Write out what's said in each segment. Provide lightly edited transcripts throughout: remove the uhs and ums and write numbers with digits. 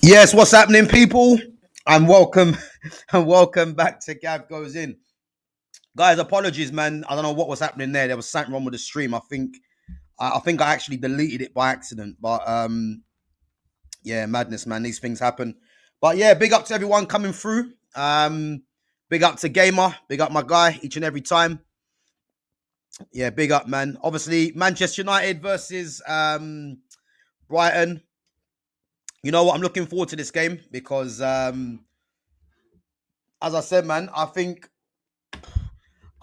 Yes, what's happening, people? And welcome and welcome back to Gav Goes In. Guys, apologies, man. I don't know what was happening there. There was something wrong with the stream. I think I actually deleted it by accident. But yeah, madness, man. These things happen. But yeah, big up to everyone coming through. Big up to Gamer, big up my guy each and every time. Yeah, big up, man. Obviously, Manchester United versus Brighton. You know what? I'm looking forward to this game because as I said, man, I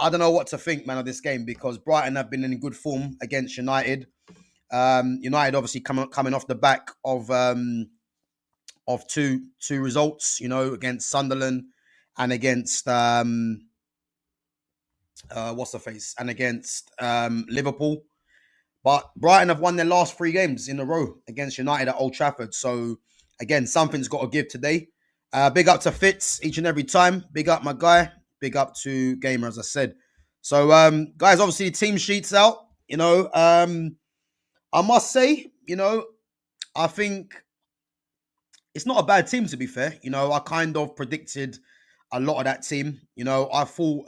don't know what to think, man, of this game because Brighton have been in good form against United. United obviously coming off the back of two results, against Sunderland and against what's the face and against Liverpool. But Brighton have won their last 3 games in a row against United at Old Trafford. So again, something's got to give today. Big up to Fitz each and every time. Big up my guy. Big up to Gamer, as I said. So, guys, obviously the team sheet's out. I must say, I think it's not a bad team, to be fair. I kind of predicted a lot of that team. I thought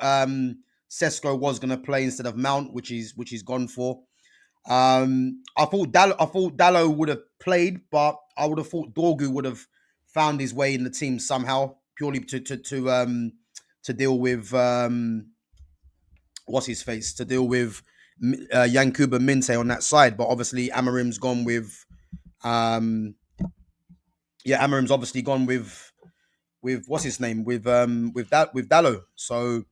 Sesko was going to play instead of Mount, which he's gone for. I thought Dallo would have played, but I would have thought Dorgu would have found his way in the team somehow, purely to deal with what's his face, to deal with Yankuba Minte on that side. But obviously Amarim's gone with Amarim's obviously gone with what's his name, with Dallo. So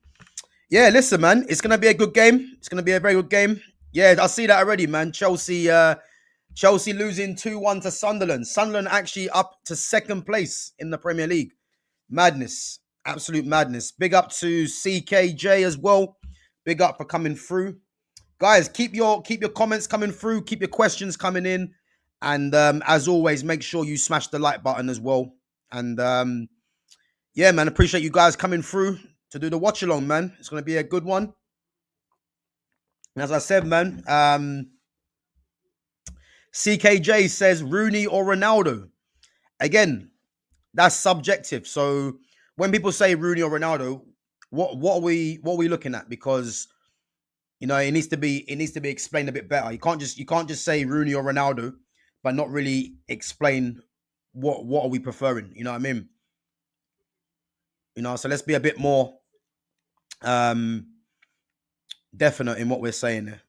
yeah, listen, man, it's gonna be a good game. It's gonna be a very good game. Yeah, I see that already, man. Chelsea losing 2-1 to Sunderland. Sunderland actually up to 2nd place in the Premier League. Madness. Absolute madness. Big up to CKJ as well. Big up for coming through. Guys, keep your comments coming through. Keep your questions coming in. And as always, make sure you smash the like button as well. And yeah, man, appreciate you guys coming through to do the watch along, man. It's going to be a good one. And as I said, man, CKJ says Rooney or Ronaldo. Again, that's subjective. So when people say Rooney or Ronaldo, what are we looking at? Because it needs to be explained a bit better. You can't just say Rooney or Ronaldo, but not really explain what are we preferring. You know what I mean? So let's be a bit more definite in what we're saying there.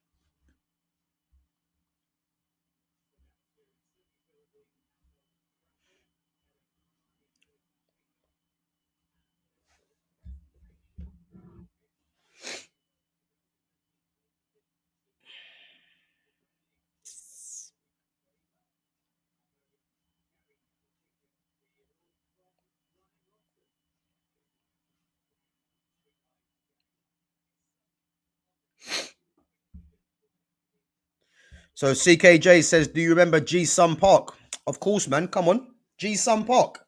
So CKJ says, do you remember G Sun Park? Of course, man. Come on. G Sun Park.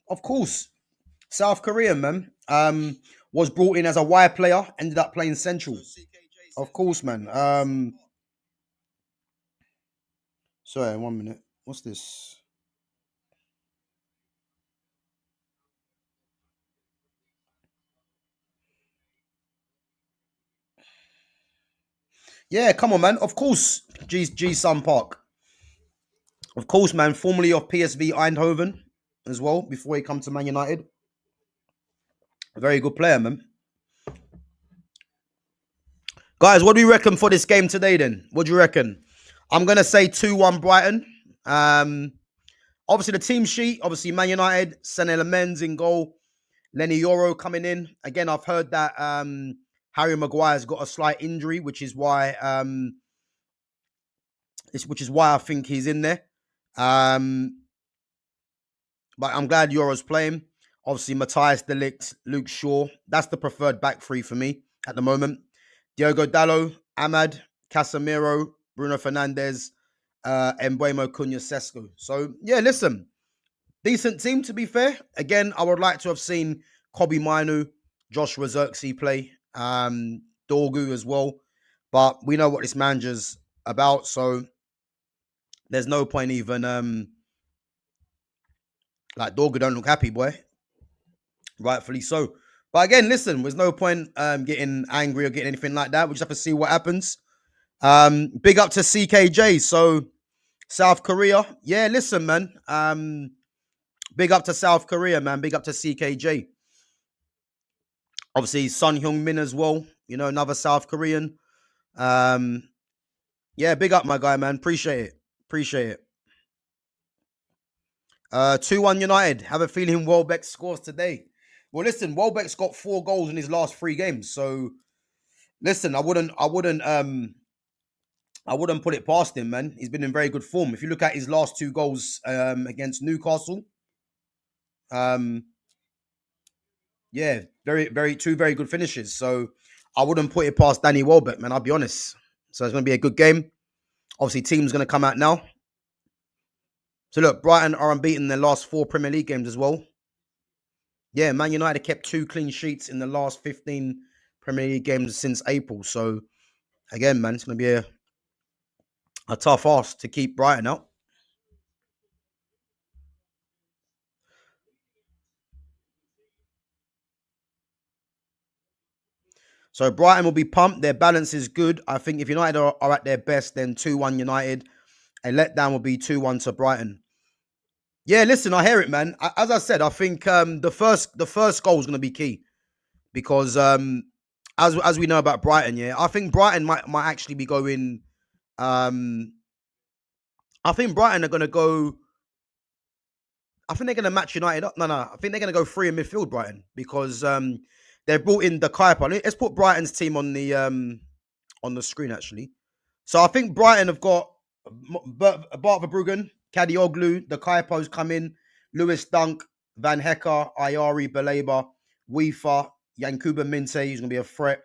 Of course. South Korean, man. Was brought in as a wide player, ended up playing central. Of course, man. Sorry, 1 minute. What's this? Yeah, come on, man. Of course, G Sun Park. Of course, man. Formerly of PSV Eindhoven as well, before he come to Man United. A very good player, man. Guys, what do you reckon for this game today then? What do you reckon? I'm going to say 2-1 Brighton. Obviously, the team sheet, obviously Man United, Sané Lamens in goal. Lenny Yoro coming in. Again, I've heard that Harry Maguire's got a slight injury, which is why I think he's in there. But I'm glad Yoro's playing. Obviously, Matthias De Ligt, Luke Shaw. That's the preferred back three for me at the moment. Diogo Dallo, Ahmad, Casemiro, Bruno Fernandes, Mbeumo, Cunha, Sesko. So, yeah, listen. Decent team, to be fair. Again, I would like to have seen Kobe Mainu, Joshua Zirkzee play, Dorgu as well. But we know what this manager's about. So, There's no point even like Dorgu don't look happy, boy. Rightfully so. But again, listen, there's no point getting angry or getting anything like that. We just have to see what happens. Big up to CKJ. So South Korea. Yeah, listen, man. Big up to South Korea, man. Big up to CKJ. Obviously, Sun Hyung Min as well. You know, another South Korean. Um, yeah, big up, my guy, man. Appreciate it. Appreciate it. 2-1 United. Have a feeling Welbeck scores today. Well, listen, Welbeck's got 4 goals in his last 3 games. So listen, I wouldn't put it past him, man. He's been in very good form. If you look at his last 2 goals against Newcastle, um, yeah, two very good finishes. So I wouldn't put it past Danny Welbeck, man. I'll be honest. So it's going to be a good game. Obviously, team's going to come out now. So look, Brighton are unbeaten in their last 4 Premier League games as well. Yeah, Man United kept 2 clean sheets in the last 15 Premier League games since April. So again, man, it's going to be a tough ask to keep Brighton out. So Brighton will be pumped. Their balance is good. I think if United are at their best, then 2-1 United. A letdown will be 2-1 to Brighton. Yeah, listen, I hear it, man. As I said, I think the first goal is going to be key because as we know about Brighton, yeah, I think Brighton might actually be going. I think Brighton are going to go. I think they're going to match United up. No. I think they're going to go 3 in midfield, Brighton, because they brought in the Kuiper. Let's put Brighton's team on the screen, actually. So I think Brighton have got Bart Verbruggen, Kadioglu, the Kuipers come in, Lewis Dunk, Van Hecke, Ayari, Baleba, Weefa, Yankuba Minte, who's going to be a threat,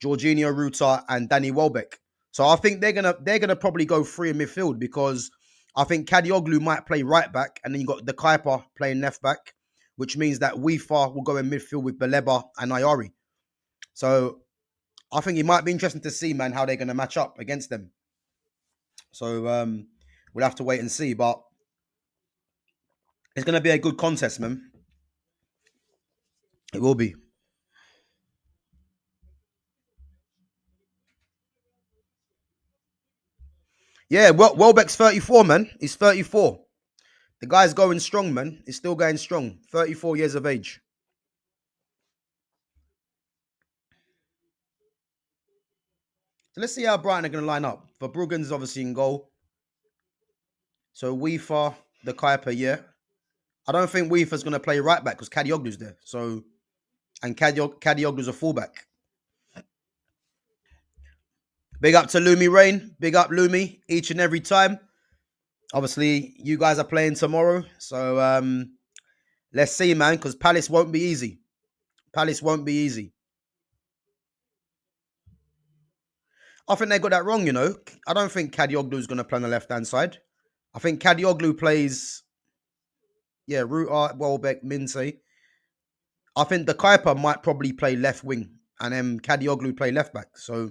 Jorginho Ruta, and Danny Welbeck. So I think they're gonna probably go 3 in midfield because I think Kadioglu might play right back, and then you got the Kuiper playing left back, which means that Weefa will go in midfield with Baleba and Ayari. So I think it might be interesting to see, man, how they're going to match up against them. So we'll have to wait and see, but it's going to be a good contest, man. It will be. Yeah, Welbeck's 34, man. He's 34. The guy's going strong, man. He's still going strong. 34 years of age. So let's see how Brighton are going to line up. Verbruggen's obviously in goal. So Weefa, the Kuiper, yeah. I don't think Weefa's going to play right back because Kadioglu's there. So, and Kadioglu's a fullback. Big up to Lumi Rain. Big up Lumi each and every time. Obviously, you guys are playing tomorrow. So let's see, man, because Palace won't be easy. Palace won't be easy. I think they got that wrong, you know. I don't think Kadioglu is going to play on the left-hand side. I think Kadioglu plays, yeah, Ruta, Welbeck, Minte. I think the Kuiper might probably play left wing and then Kadioglu play left back. So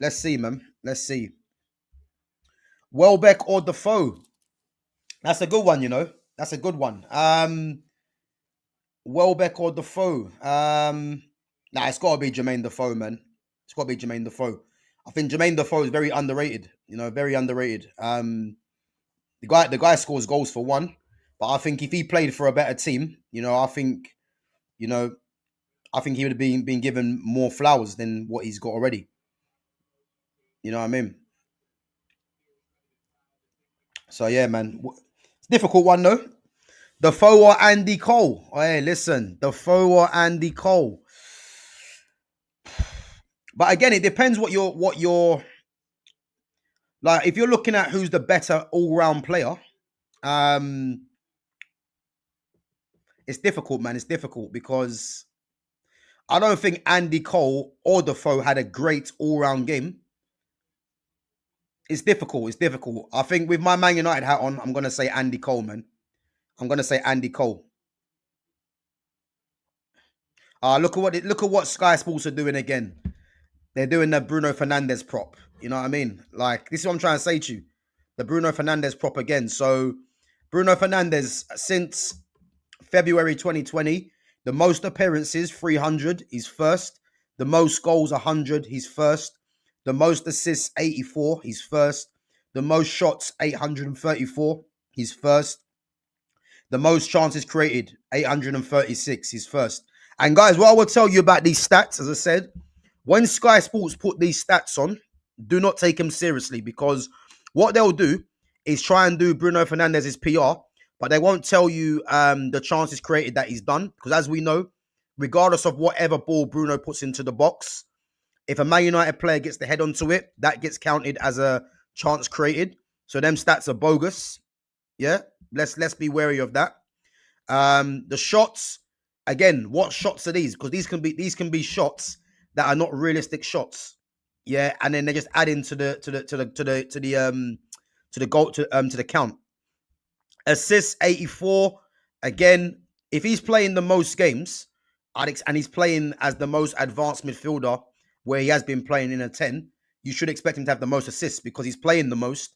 let's see, man. Let's see. Welbeck or Defoe? That's a good one, you know. That's a good one. Welbeck or Defoe? Nah, it's got to be Jermaine Defoe, man. It's got to be Jermaine Defoe. I think Jermaine Defoe is very underrated. You know, very underrated. The guy scores goals for one, but I think if he played for a better team, you know, you know, I think he would have been given more flowers than what he's got already. You know what I mean? So yeah, man, it's a difficult one though. Defoe or Andy Cole? Oh, hey, listen, Defoe or Andy Cole? But again, it depends what you're like. If you're looking at who's the better all round player, um, it's difficult, man. It's difficult because I don't think Andy Cole or Defoe had a great all round game. It's difficult. It's difficult. I think with my Man United hat on, I'm gonna say Andy Cole, man. I'm gonna say Andy Cole. Look at what Sky Sports are doing again. They're doing the Bruno Fernandes prop. You know what I mean? Like, this is what I'm trying to say to you. the Bruno Fernandes prop again. So Bruno Fernandes since February 2020, the most appearances 300, he's first. The most goals 100, he's first. The most assists 84, he's first. The most shots 834, he's first. The most chances created 836, he's first. And guys, what I will tell you about these stats, as I said, when Sky Sports put these stats on, do not take them seriously, because what they'll do is try and do Bruno Fernandez's PR, but they won't tell you the chances created that he's done. Because as we know, regardless of whatever ball Bruno puts into the box, if a Man United player gets the head onto it, that gets counted as a chance created. So them stats are bogus. Yeah, let's be wary of that. The shots, again, what shots are these? Because these can be shots that are not realistic shots. Yeah, and then they just add into the goal to the count. Assists 84. Again, if he's playing the most games, and he's playing as the most advanced midfielder, where he has been playing in a 10, you should expect him to have the most assists because he's playing the most,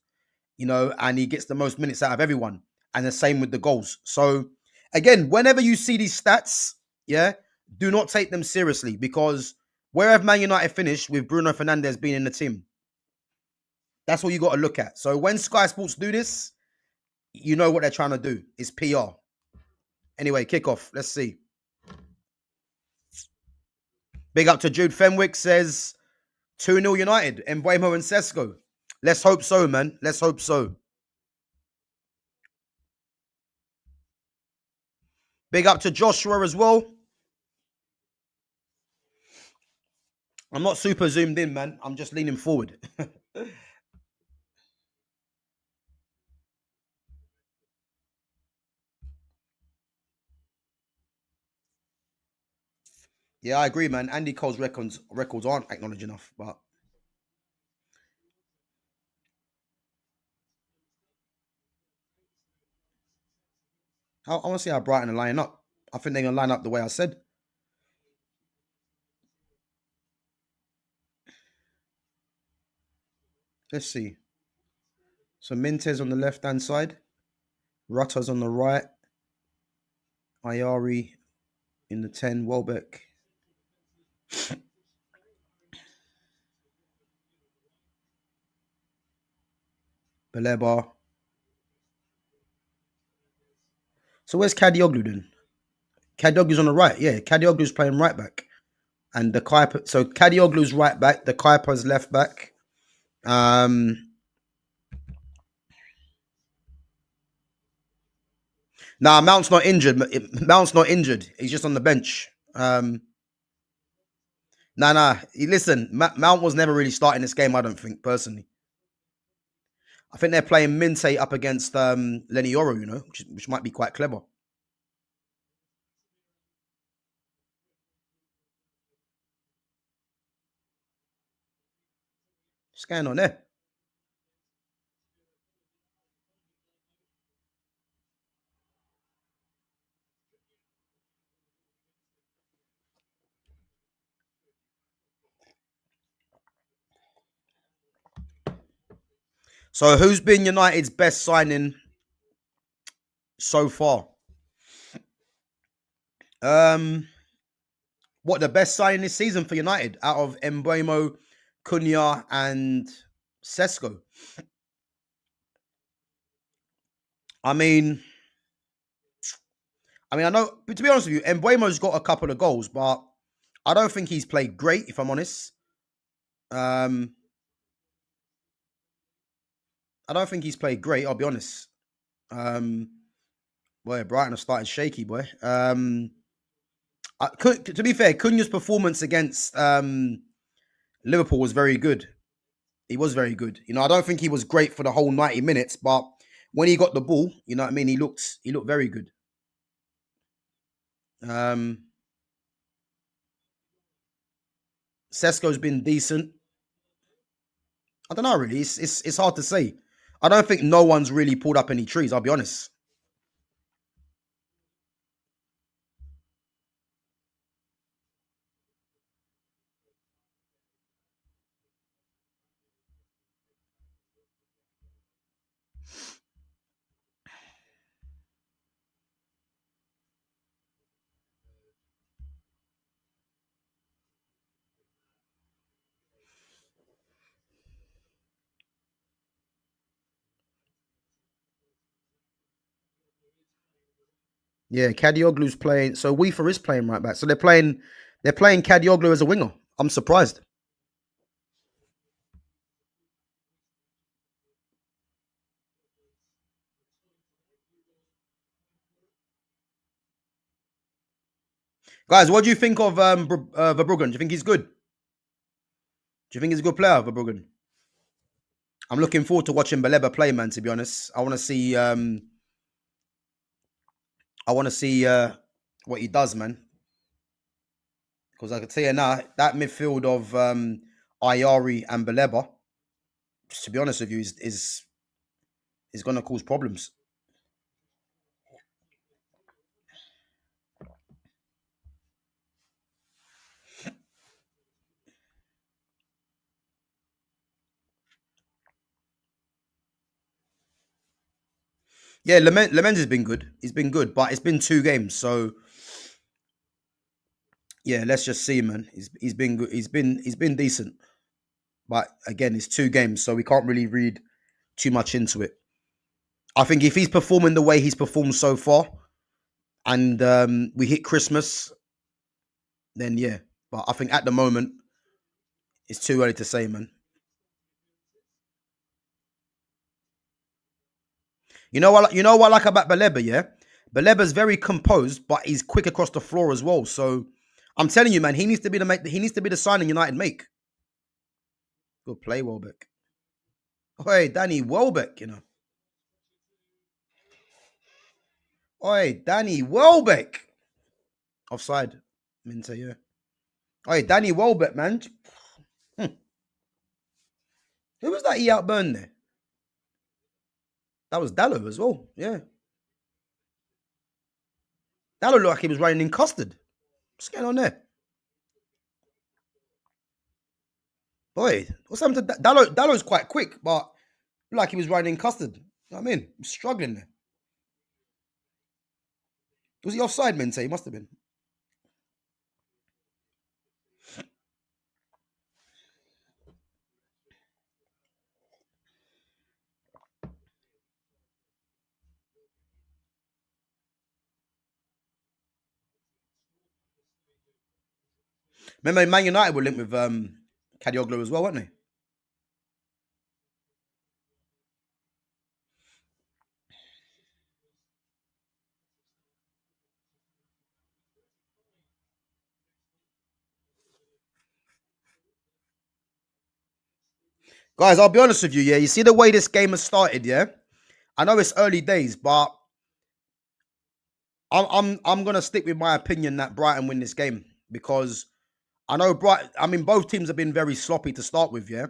and he gets the most minutes out of everyone. And the same with the goals. So again, whenever you see these stats, yeah, do not take them seriously, because where have Man United finished with Bruno Fernandes being in the team? That's what you got to look at. So when Sky Sports do this, you know what they're trying to do. It's PR. Anyway, kickoff. Let's see. Big up to Jude Fenwick, says 2-0 United. Mbuemo and Sesko. Let's hope so, man. Let's hope so. Big up to Joshua as well. I'm not super zoomed in, man. I'm just leaning forward. Yeah, I agree, man. Andy Cole's records aren't acknowledged enough, but I want to see how Brighton are lining up. I think they're going to line up the way I said. Let's see. So Mintez on the left-hand side. Rutta's on the right. Ayari in the 10. Welbeck. Baleba. So where's Kadioglu then? Kadioglu's on the right. Yeah, Kadioglu's playing right back. And the Kuiper. So Kadioglu's right back. The Kuiper's left back. Nah, Mount's not injured. Mount's not injured. He's just on the bench. Nah. Listen, Mount was never really starting this game, I don't think, personally. I think they're playing Minte up against Lenny Yoro, which might be quite clever. What's going on there? So who's been United's best signing so far? Um, what the best signing this season for United out of Mbuemo, Cunha, and Sesko? I mean, I know, but to be honest with you, Mbuemo's got a couple of goals, but I don't think he's played great, if I'm honest. Um, I don't think he's played great, I'll be honest. Um, boy, Brighton have started shaky, boy. To be fair, Cunha's performance against Liverpool was very good. He was very good. I don't think he was great for the whole 90 minutes, but when he got the ball, you know what I mean, he looked very good. Um, Sesko's been decent. I don't know really. It's hard to say. I don't think no one's really pulled up any trees. I'll be honest. Yeah, Kadioglu's playing. So Weaver is playing right back. So they're playing Kadioglu as a winger. I'm surprised. Guys, what do you think of Verbruggen? Do you think he's good? Do you think he's a good player, Verbruggen? I'm looking forward to watching Baleba play, man. To be honest, I want to see what he does, man. Because I can tell you now, that midfield of Ayari and Baleba, to be honest with you, is going to cause problems. Yeah, Lemens has been good. He's been good, but it's been 2 games, so yeah, let's just see, man. He's been good. He's been decent, but again, it's 2 games, so we can't really read too much into it. I think if he's performing the way he's performed so far, and we hit Christmas, then yeah. But I think at the moment it's too early to say, man. You know what I like about Baleba, yeah? Baleba's very composed, but he's quick across the floor as well. So I'm telling you, man, he needs to be the signing United make. Good play, Welbeck. Oi, Danny Welbeck, you know. Oi, Danny Welbeck. Offside. Minter, yeah. Oi, Danny Welbeck, man. Hmm. Who was that he outburned there? That was Dallo as well. Yeah. Dallo looked like he was running in custard. What's going on there? Boy, what's happened to Dallo? Dallo's quite quick, but looked like he was running in custard. You know what I mean? He's struggling there. Was he offside, Mente? He must have been. Remember, Man United were linked with Kadioglu as well, weren't they? Guys, I'll be honest with you, yeah. You see the way this game has started, yeah? I know it's early days, but I'm gonna stick with my opinion that Brighton win this game because I know Brighton. I mean, both teams have been very sloppy to start with, yeah.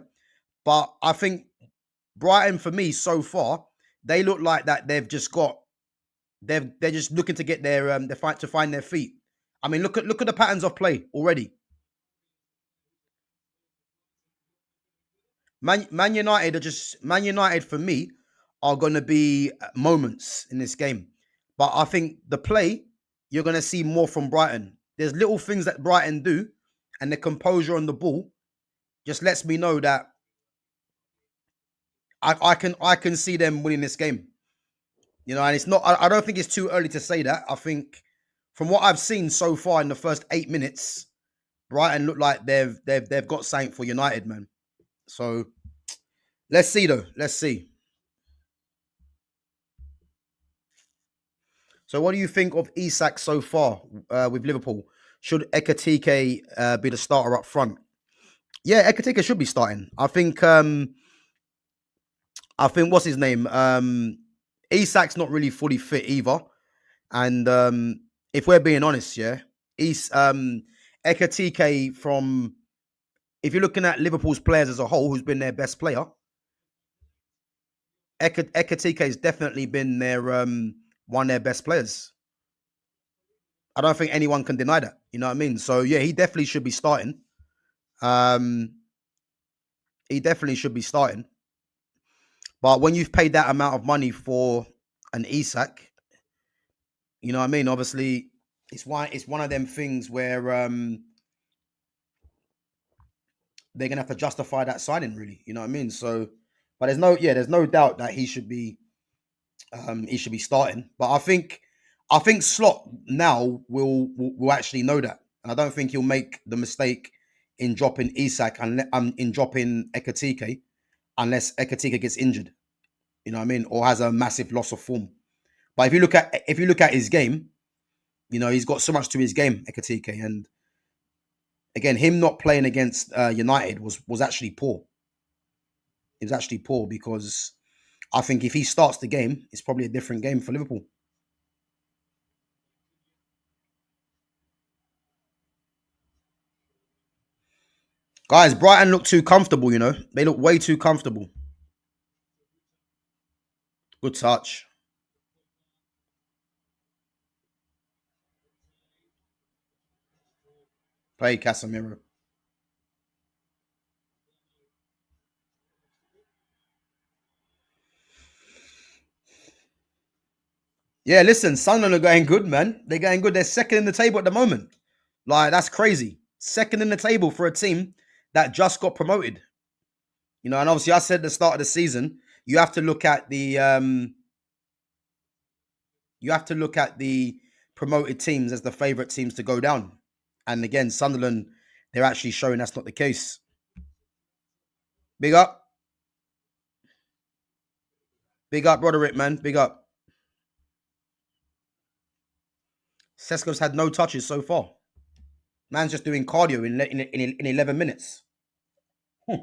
But I think Brighton, for me, so far, they look like that they're just looking to get their fight to find their feet. I mean, look at the patterns of play already. Man United for me are going to be moments in this game, but I think the play you're going to see more from Brighton. There's little things that Brighton do, and the composure on the ball just lets me know that I can see them winning this game. You know, and it's not. I don't think it's too early to say that. I think from what I've seen so far in the first 8 minutes, Brighton look like they've got something for United, man. So let's see though. Let's see. So, what do you think of Isak so far with Liverpool? Should Ekatike be the starter up front? Yeah, Ekatike should be starting. I think what's his name? Isak's not really fully fit either. And if we're being honest, yeah, Ekatike from if you're looking at Liverpool's players as a whole, who's been their best player, Ekatike has definitely been their one of their best players. I don't think anyone can deny that. You know what I mean? So yeah, he definitely should be starting. Um, he definitely should be starting. But when you've paid that amount of money for an Isak, you know what I mean? Obviously, it's one of them things where they're gonna have to justify that signing, really. You know what I mean? So, but there's no doubt that he should be starting. But I think I think Slot now will actually know that, and I don't think he'll make the mistake in dropping Isak and in dropping Ekatike unless Ekatike gets injured. You know what I mean, or has a massive loss of form. But if you look at his game, he's got so much to his game, Ekatike, and again, him not playing against United was actually poor. It was actually poor because I think if he starts the game, it's probably a different game for Liverpool. Guys, Brighton look too comfortable. They look way too comfortable. Good touch. Play Casemiro. Yeah, listen, Sunderland are going good, man. They're going good. They're second in the table at the moment. Like, that's crazy. Second in the table for a team that just got promoted. And obviously I said at the start of the season, you have to look at the promoted teams as the favourite teams to go down. And again, Sunderland, they're actually showing that's not the case. Big up. Big up, Roderick, man. Big up. Sesko's had no touches so far. Man's just doing cardio in 11 minutes. Hmm.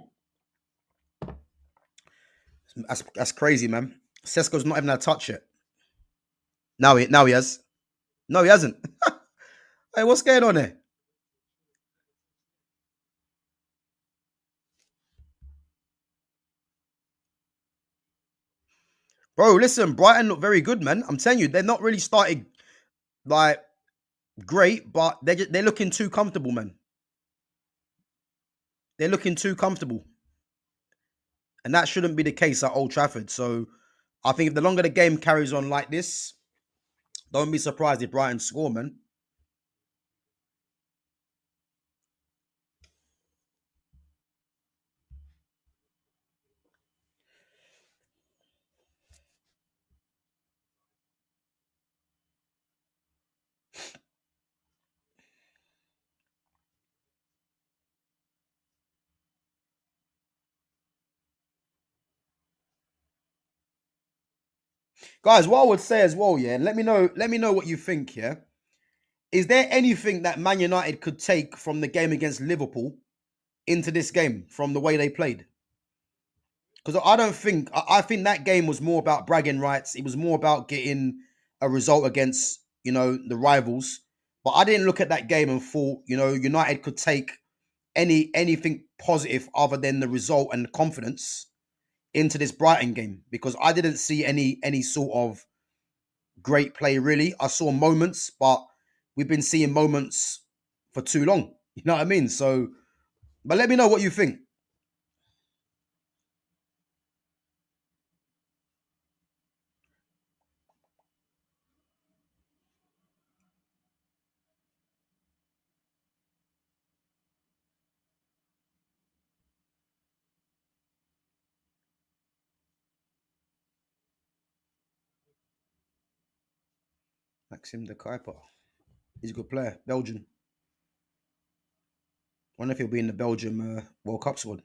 That's crazy, man. Sesko's not even had a touch yet. Now he has. No, he hasn't. Hey, what's going on there? Bro, listen, Brighton look very good, man. I'm telling you, they're not really started like great, but they're looking too comfortable, man. They're looking too comfortable. And that shouldn't be the case at Old Trafford. So I think if the longer the game carries on like this, don't be surprised if Brighton score, man. Guys, what I would say as well, yeah, and let me know what you think, yeah. Is there anything that Man United could take from the game against Liverpool into this game from the way they played? Because I think that game was more about bragging rights. It was more about getting a result against the rivals. But I didn't look at that game and thought United could take anything positive other than the result and confidence into this Brighton game because I didn't see any sort of great play really. I saw moments, but we've been seeing moments for too long. You know what I mean? So, but let me know what you think. Maxim de Kuiper. He's a good player. Belgian. Wonder if he'll be in the Belgium World Cup squad.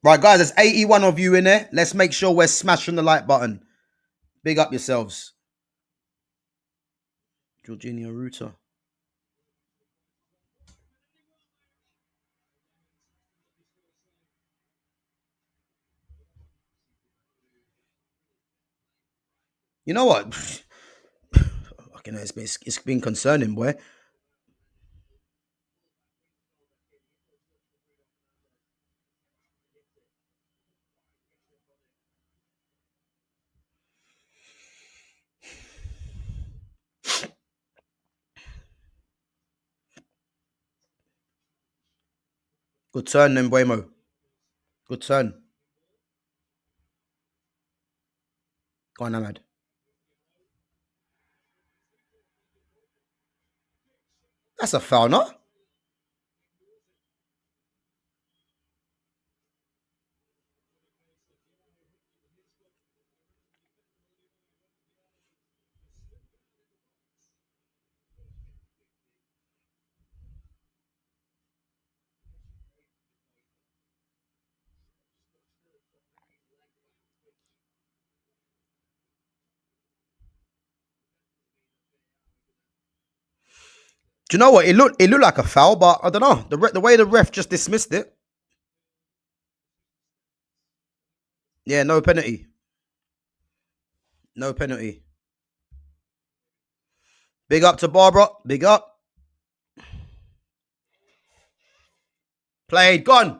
Right, guys, there's 81 of you in there. Let's make sure we're smashing the like button. Big up yourselves. Jorginho Ruta. You know what? Okay, no, it's been concerning, boy. Good turn, then, Buemo. Good turn. Go on, Ahmad. That's a foul, no? Do you know what? It looked like a foul, but I don't know. The way the ref just dismissed it. Yeah, no penalty. No penalty. Big up to Barbara. Big up. Played. Gone.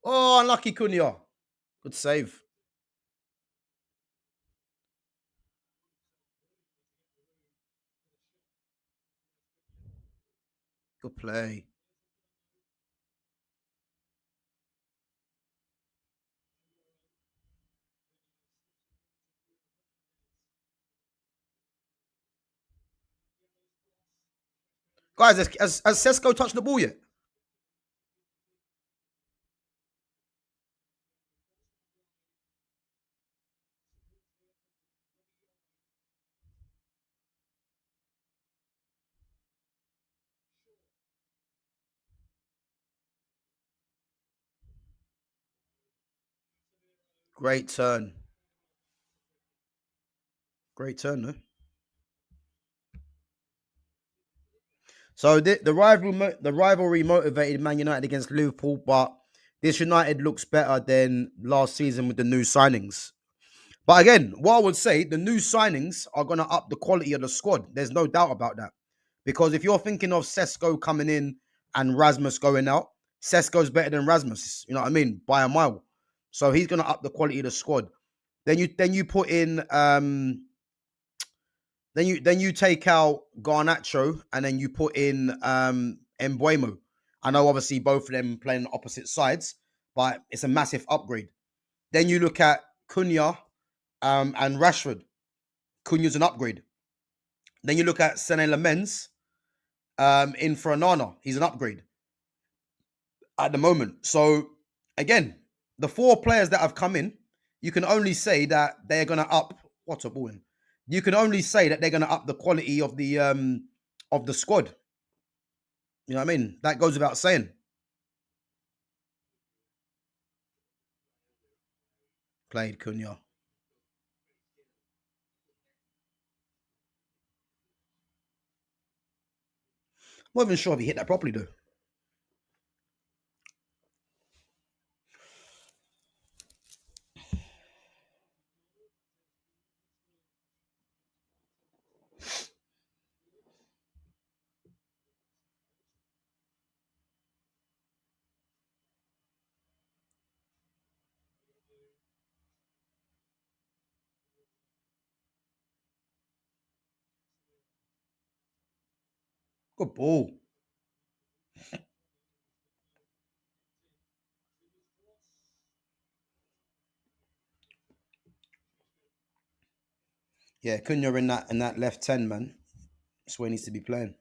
Oh, unlucky Cunha. Good save. Good play. Guys, has Sesko touched the ball yet? Great turn. Great turn, though. So the rivalry motivated Man United against Liverpool, but this United looks better than last season with the new signings. But again, what I would say, the new signings are going to up the quality of the squad. There's no doubt about that. Because if you're thinking of Sesko coming in and Rasmus going out, Sesko's better than Rasmus. You know what I mean? By a mile. So he's going to up the quality of the squad. Then you put in then you take out Garnacho and then you put in Embuemo. I know obviously both of them playing opposite sides, but it's a massive upgrade. Then you look at Cunha and Rashford. Cunha's an upgrade. Then you look at Sene Lamens in for Anana. He's an upgrade at the moment. So again, the four players that have come in, you can only say that they're going to up. What's a ball in? You can only say that they're going to up the quality of the squad. You know what I mean? That goes without saying. Played Cunha. I'm not even sure if he hit that properly though. Good ball. Yeah, Cunha in that left 10, man. That's where he needs to be playing.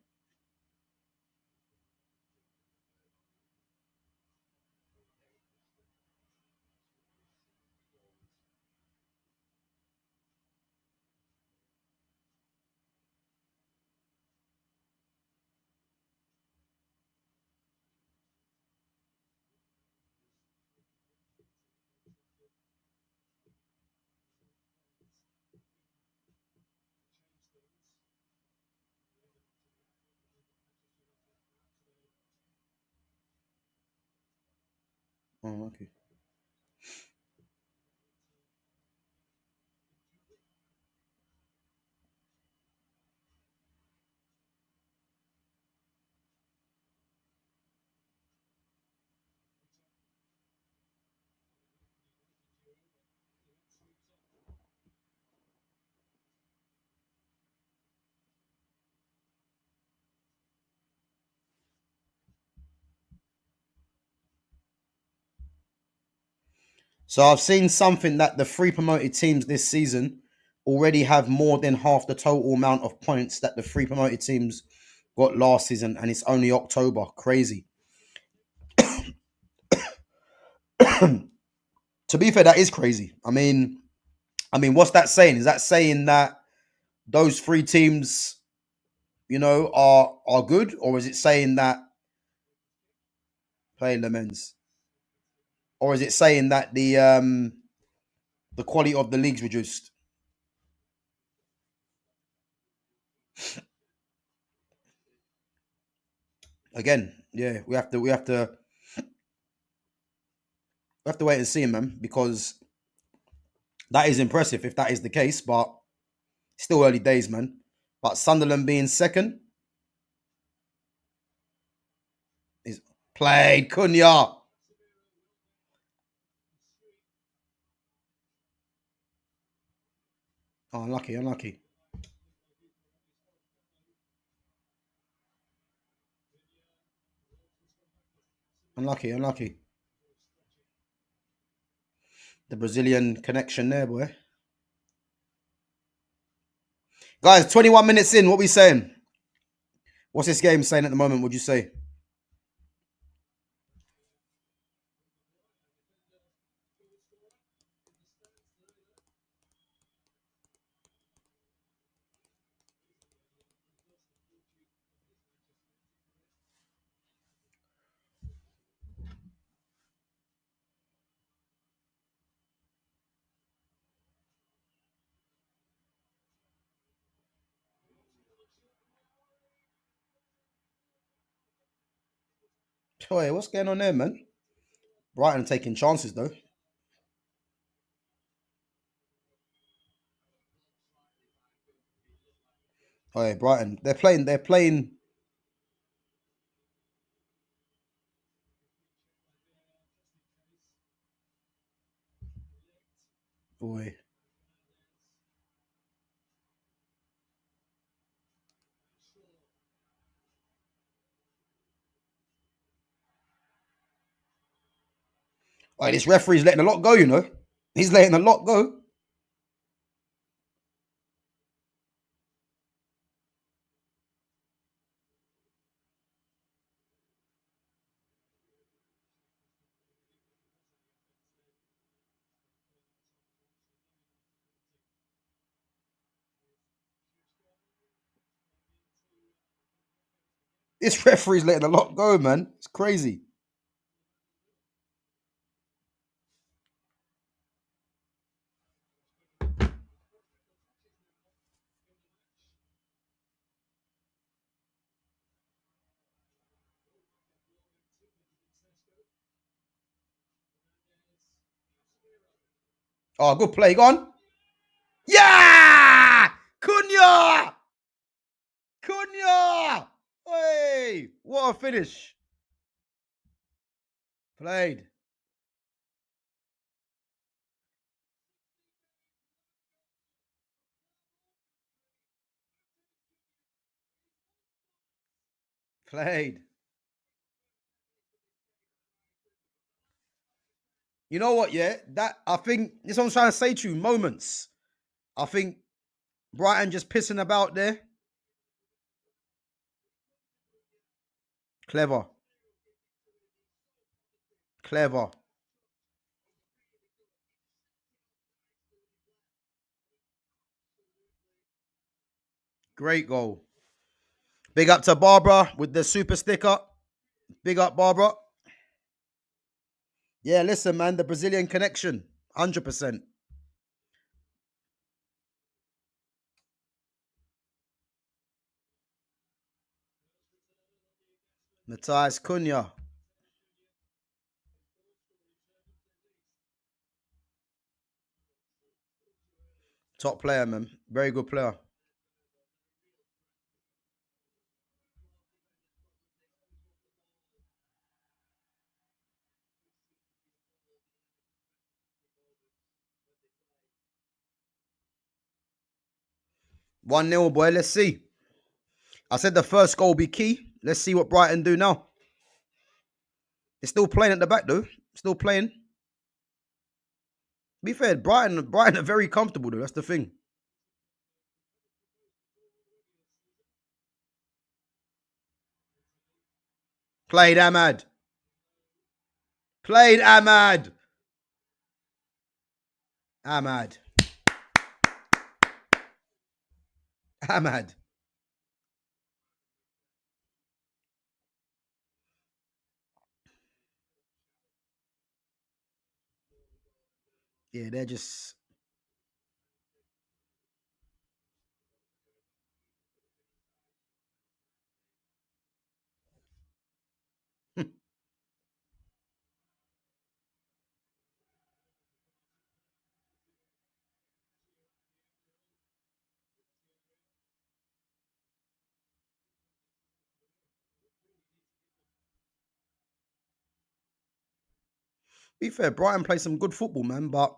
Oh, okay. So I've seen something that the three promoted teams this season already have more than half the total amount of points that the three promoted teams got last season, and it's only October. Crazy. To be fair, that is crazy. I mean, what's that saying? Is that saying that those three teams, are good, or is it saying that playing the men's, or is it saying that the quality of the league's reduced? Again, yeah, we have to wait and see, man, because that is impressive if that is the case, but still early days, man. But Sunderland being second is played Cunha. Oh, unlucky, unlucky, unlucky, unlucky. The Brazilian connection there, boy. Guys, 21 minutes in, what we saying? What's this game saying at the moment, would you say? Boy, what's going on there, man? Brighton taking chances, though. Oh, yeah, Brighton. They're playing. Boy. Oh, this referee's letting a lot go, you know. He's letting a lot go. This referee's letting a lot go, man. It's crazy. Oh, good play. Go on. Yeah! Cunha! Cunha! Hey! What a finish. Played. Played. You know what, yeah? That I think this is what I'm trying to say to you. Moments. I think Brighton just pissing about there. Clever. Clever. Great goal. Big up to Barbara with the super sticker. Big up, Barbara. Yeah, listen, man, the Brazilian connection. 100%. Matthias Cunha. Top player, man. Very good player. 1-0, boy. Let's see. I said the first goal will be key. Let's see what Brighton do now. They're still playing at the back, though. Still playing. Be fair, Brighton are very comfortable, though. That's the thing. Played Ahmad. Played Ahmad. Ahmad. Ahmad. Yeah, they're just. Be fair, Brighton play some good football, man. But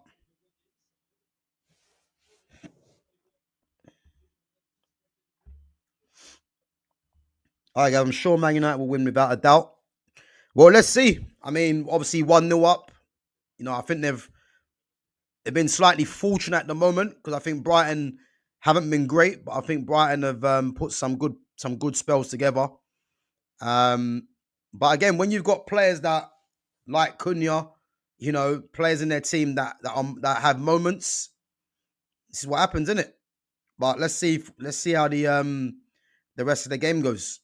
I'm sure Man United will win without a doubt. Well, let's see. I mean, obviously 1-0 up. I think they've been slightly fortunate at the moment because I think Brighton haven't been great, but I think Brighton have put some good spells together. Um, but again, when you've got players that like Cunha, players in their team that have moments, this is what happens, isn't it? But let's see how the rest of the game goes.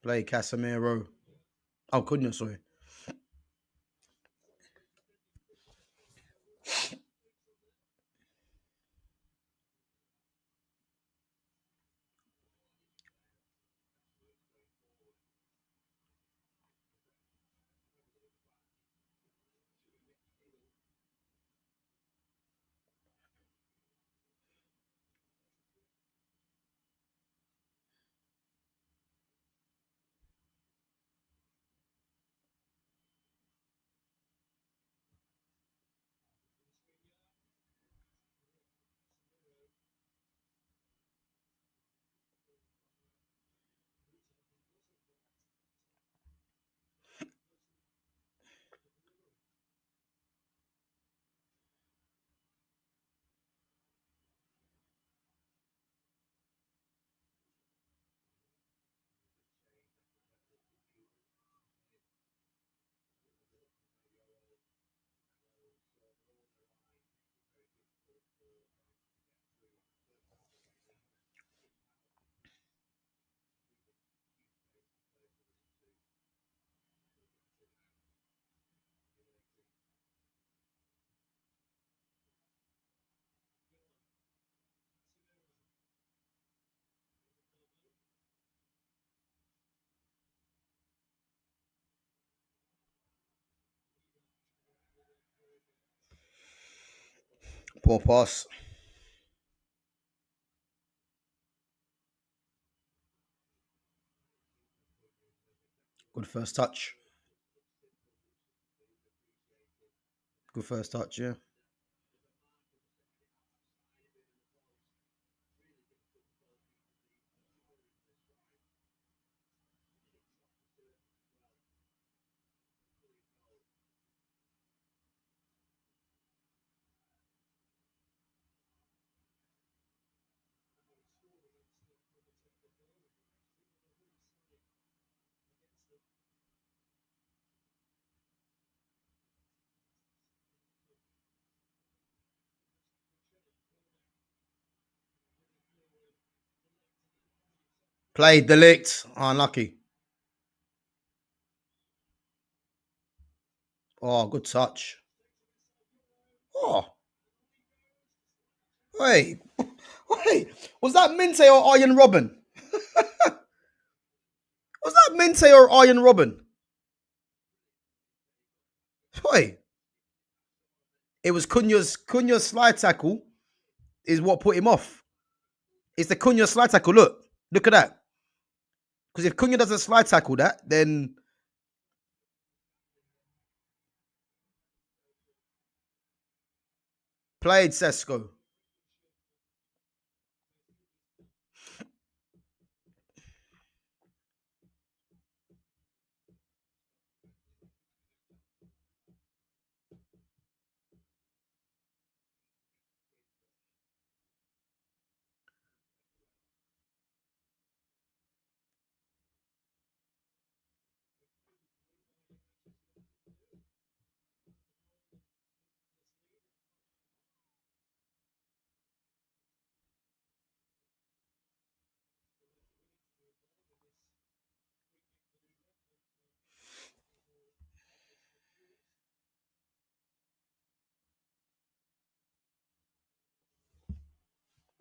Play Casemiro. Oh, Cunha, sorry. Poor pass. Good first touch. Good first touch, yeah. Play Delict. Oh, unlucky. Oh, good touch. Oh, wait. Wait. Was that Minte or Arjen Robben? Was that Minte or Arjen Robben? Wait. It was Cunha's slide tackle is what put him off. It's the Cunha slide tackle. Look at that. Because if Cunha doesn't slide tackle that, then played Sesko.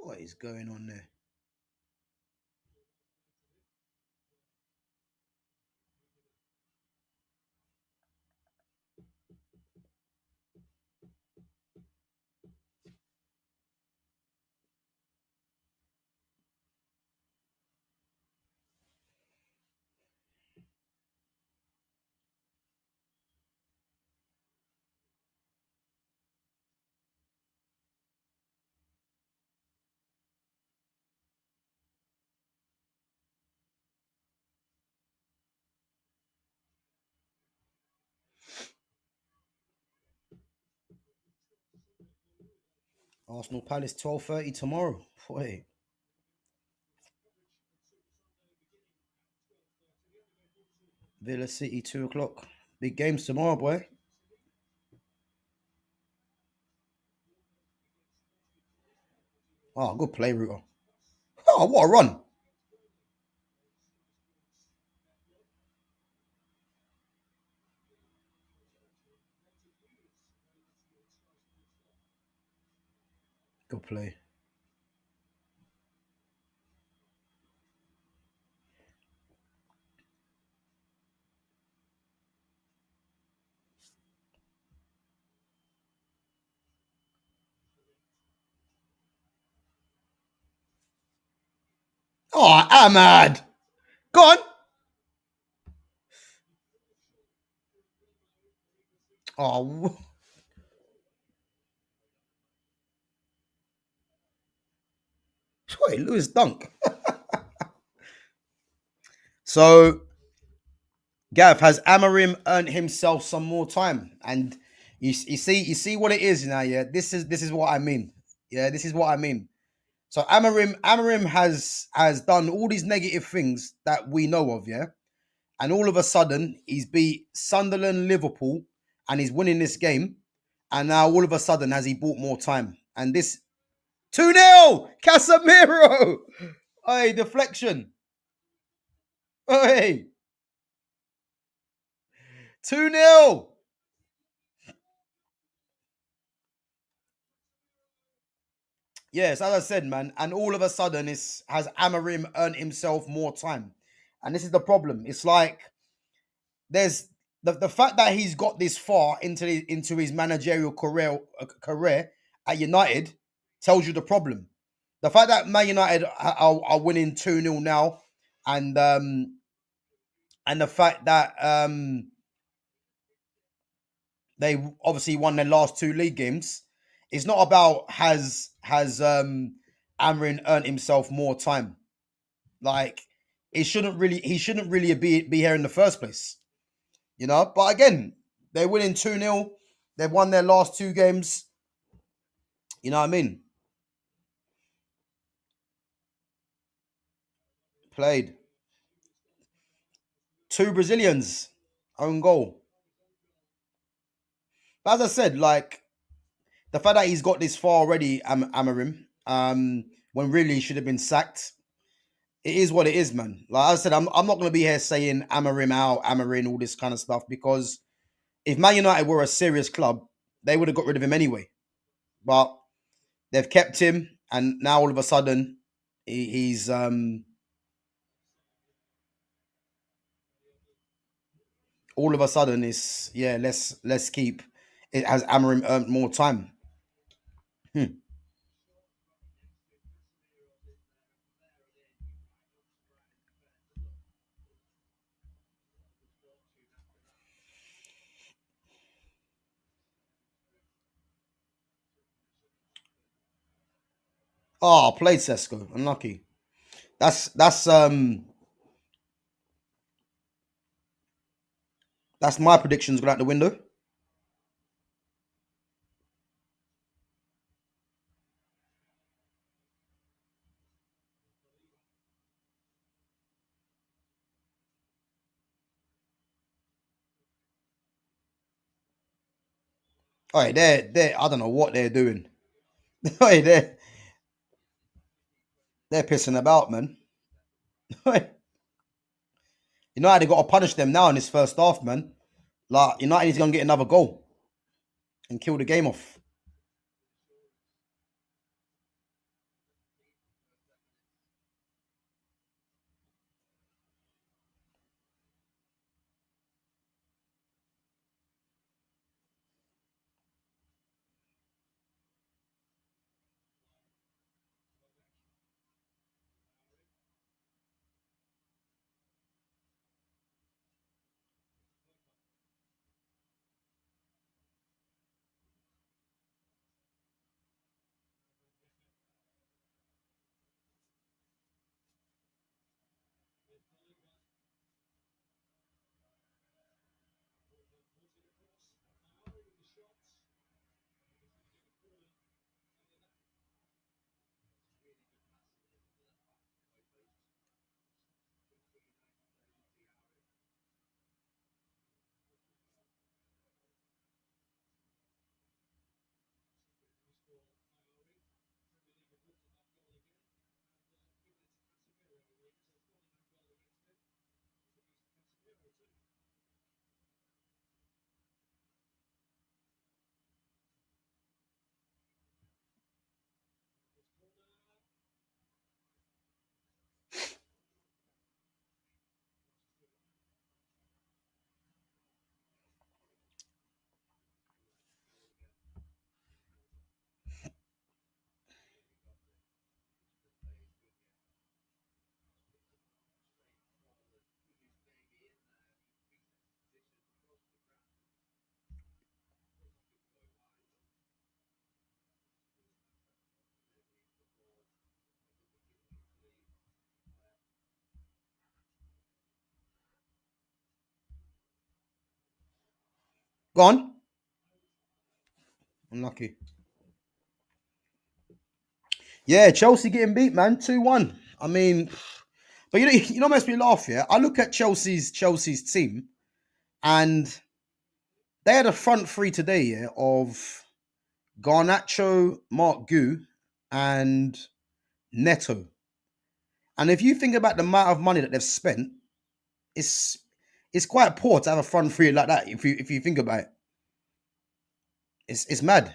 What is going on there? Arsenal Palace 12:30 tomorrow. Wait. Villa City 2 o'clock. Big games tomorrow, boy. Oh, good play, Ruger. Oh, what a run. Good play. Oh, Ahmad. Go on. Oh, wait, Lewis Dunk. So, Gav, has Amarim earned himself some more time? And you see what it is now. Yeah, this is what I mean. Yeah, this is what I mean. So Amarim has done all these negative things that we know of. Yeah, and all of a sudden he's beat Sunderland, Liverpool, and he's winning this game. And now all of a sudden has he bought more time? And this 2-0 Casemiro. Hey, deflection. Hey, 2-0. Yes, as I said, man, and all of a sudden, has Amarim earned himself more time, and this is the problem. It's like there's the fact that he's got this far into his managerial career at United tells you the problem. The fact that Man United are winning 2-0 now, and the fact that they obviously won their last two league games. It's not about has Amarin earned himself more time. Like he shouldn't really be here in the first place, you know. But again, they're winning 2-0. They've won their last two games. You know what I mean? Played two Brazilians own goal. But as I said, like the fact that he's got this far already, Amarim, when really he should have been sacked. It is what it is, man. Like I said, I'm not going to be here saying Amarim out, Amarin, all this kind of stuff because if Man United were a serious club, they would have got rid of him anyway. But they've kept him, and now all of a sudden, he's all of a sudden is yeah. Let's keep it. Has Amarim earned more time? Hmm. Oh, played Sesko. Unlucky. That's my predictions going out the window. All right, they're I don't know what they're doing. All right, they're pissing about, man. United got to punish them now in this first half, man. Like United is gonna get another goal and kill the game off. Go on. Unlucky. Yeah, Chelsea getting beat, man. 2-1. I mean, but you know, makes me laugh. Yeah, I look at Chelsea's team, and they had a front three today, yeah, of Garnacho, Mark Gu, and Neto. And if you think about the amount of money that they've spent, it's it's quite poor to have a front three like that. If you think about it, it's mad.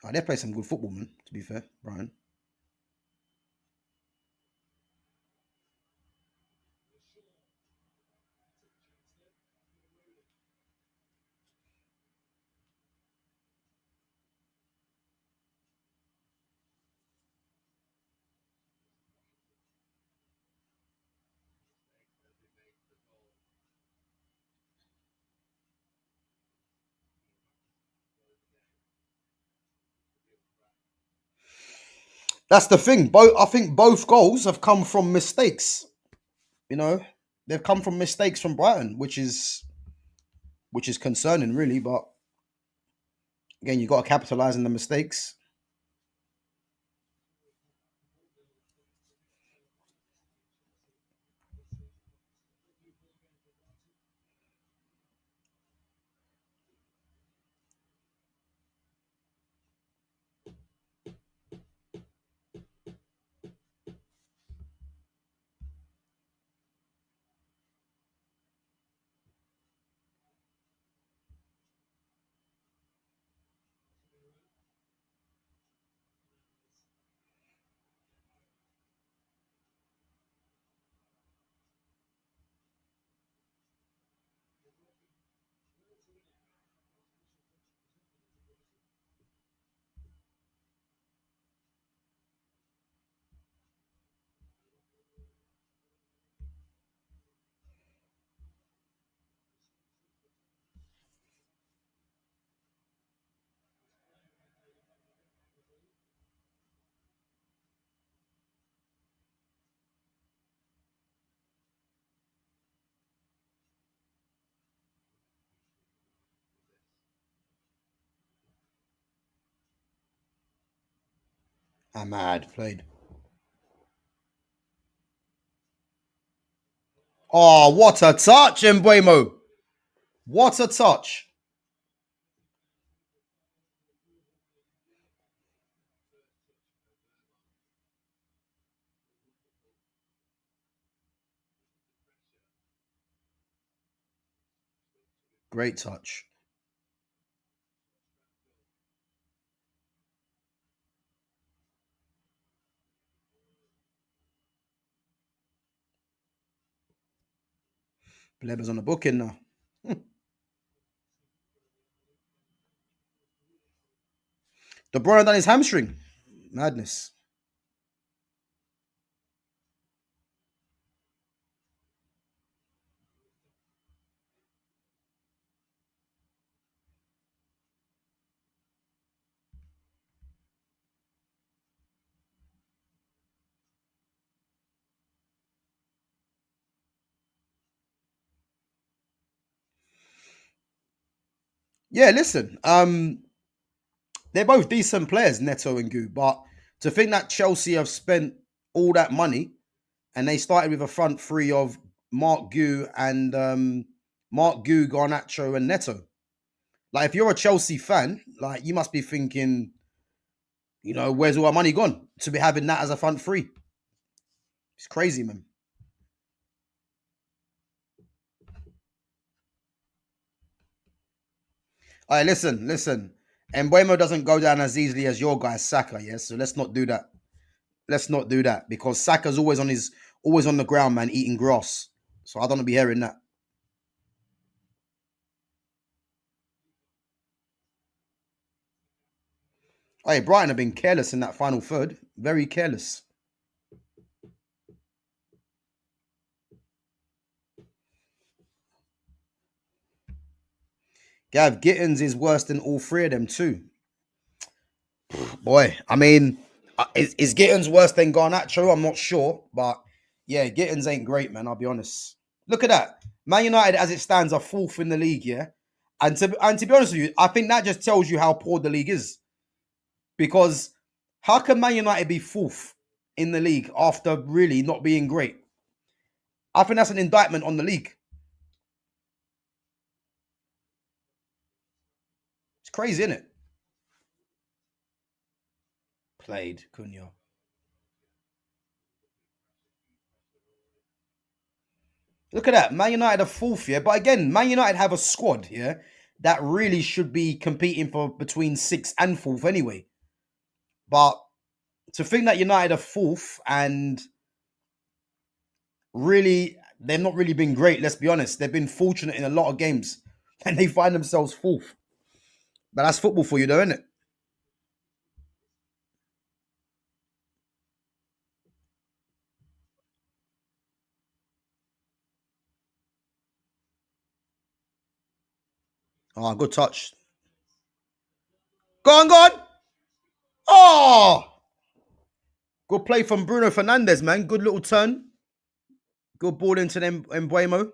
Oh, they play some good football, man. To be fair, Brian. That's the thing. I think both goals have come from mistakes. You know, they've come from mistakes from Brighton, which is concerning, really. But again, you got to capitalize on the mistakes. I'm mad played. Oh, what a touch, Embuemo! What a touch! Great touch. Bleber's on the booking now. De Bruyne done his hamstring. Madness. Yeah, listen. They're both decent players, Neto and Gu, but to think that Chelsea have spent all that money and they started with a front three of Mark Gu, Garnacho, and Neto. Like, if you're a Chelsea fan, like, you must be thinking, where's all our money gone to be having that as a front three? It's crazy, man. All right, listen. Embuemo doesn't go down as easily as your guy Saka, yes. So let's not do that. Let's not do that because Saka's always on the ground, man, eating grass. So I don't want to be hearing that. Hey, Brighton have been careless in that final third. Very careless. Gav Gittins is worse than all three of them too. Boy, I mean, is Gittins worse than Garnacho? I'm not sure, but yeah, Gittins ain't great, man. I'll be honest. Look at that. Man United, as it stands, are fourth in the league. Yeah, and to be honest with you, I think that just tells you how poor the league is. Because how can Man United be fourth in the league after really not being great? I think that's an indictment on the league. It's crazy, isn't it? Played Cunha. Look at that. Man United are fourth, yeah. But again, Man United have a squad, yeah, that really should be competing for between sixth and fourth anyway. But to think that United are fourth and really they've not really been great, let's be honest. They've been fortunate in a lot of games and they find themselves fourth. But that's football for you, though, isn't it? Oh, good touch. Go on, go on. Oh, good play from Bruno Fernandes, man. Good little turn. Good ball into them Embuemo.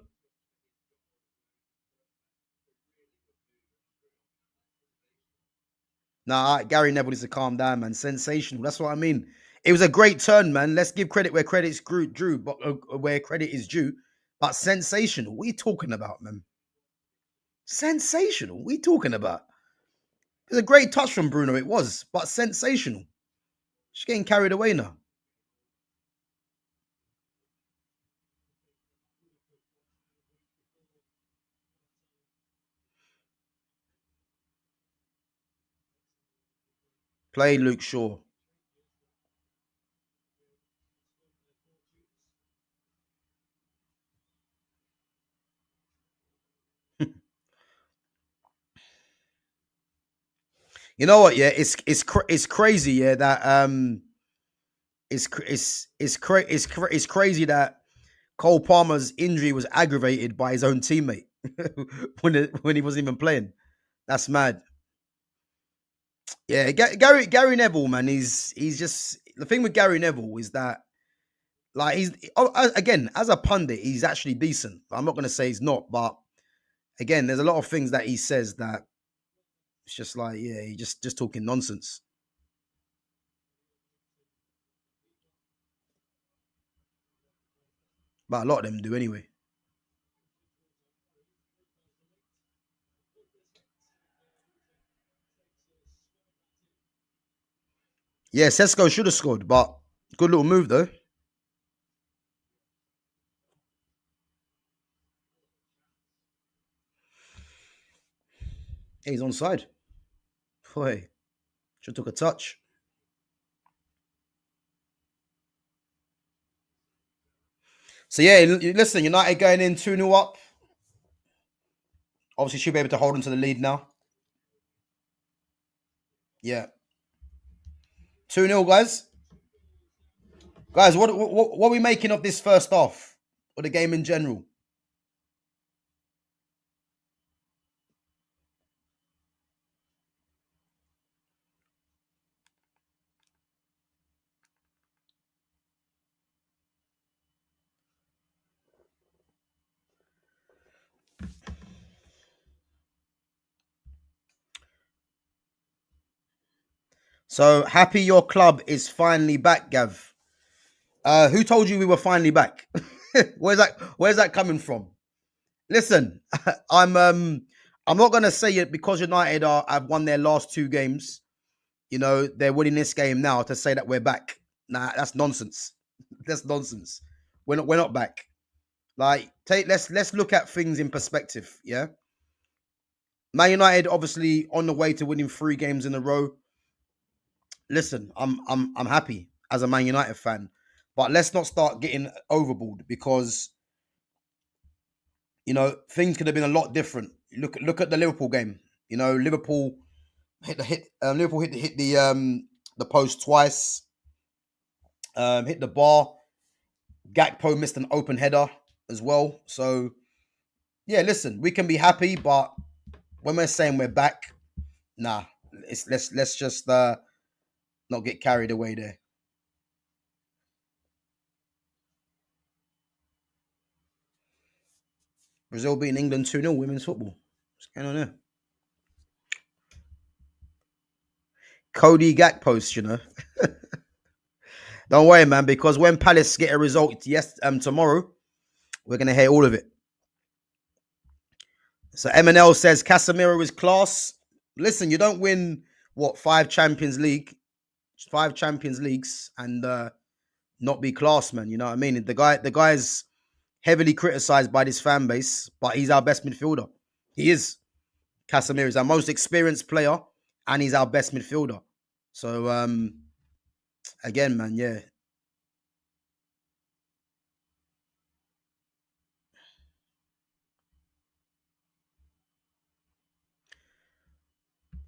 Nah, Gary Neville needs to calm down, man. Sensational. That's what I mean. It was a great turn, man. Let's give credit where credit's due, but where credit is due. But sensational. What are you talking about, man? Sensational. What are you talking about? It was a great touch from Bruno. It was, but sensational. She's getting carried away now. Play Luke Shaw. You know what? Yeah, it's crazy. Yeah, that it's crazy that Cole Palmer's injury was aggravated by his own teammate when he wasn't even playing. That's mad. Yeah, Gary Neville, man. He's just the thing with Gary Neville is that like again as a pundit, he's actually decent. I'm not gonna say he's not, but again, there's a lot of things that he says that it's just like yeah, he just talking nonsense. But a lot of them do anyway. Yeah, Sesko should have scored, but good little move though. Yeah, he's on side. Boy, should have took a touch. So yeah, listen, United going in 2-0 up. Obviously, should be able to hold on to the lead now. Yeah, 2-0, guys. Guys, what are we making of this first half or the game in general? So happy your club is finally back, Gav. Who told you we were finally back? Where's that coming from? Listen, I'm not gonna say it because United have won their last two games. You know, they're winning this game now to say that we're back. Nah, that's nonsense. That's nonsense. We're not back. Like, let's look at things in perspective. Yeah, Man United obviously on the way to winning three games in a row. Listen, I'm happy as a Man United fan, but let's not start getting overboard because you know things could have been a lot different. Look at the Liverpool game. You know, Liverpool hit the post twice, hit the bar. Gakpo missed an open header as well. So yeah, listen, we can be happy, but when we're saying we're back, nah, let's just not get carried away there. Brazil beating England 2-0 women's football. What's going on there? Cody Gakpost, you know. Don't worry, man, because when Palace get a result tomorrow, we're gonna hear all of it. So MNL says Casemiro is class. Listen, you don't win five Champions Leagues, and not be class, man. You know what I mean? The guy's heavily criticized by this fan base, but he's our best midfielder. He is. Casemiro is our most experienced player, and he's our best midfielder. So again, man, yeah.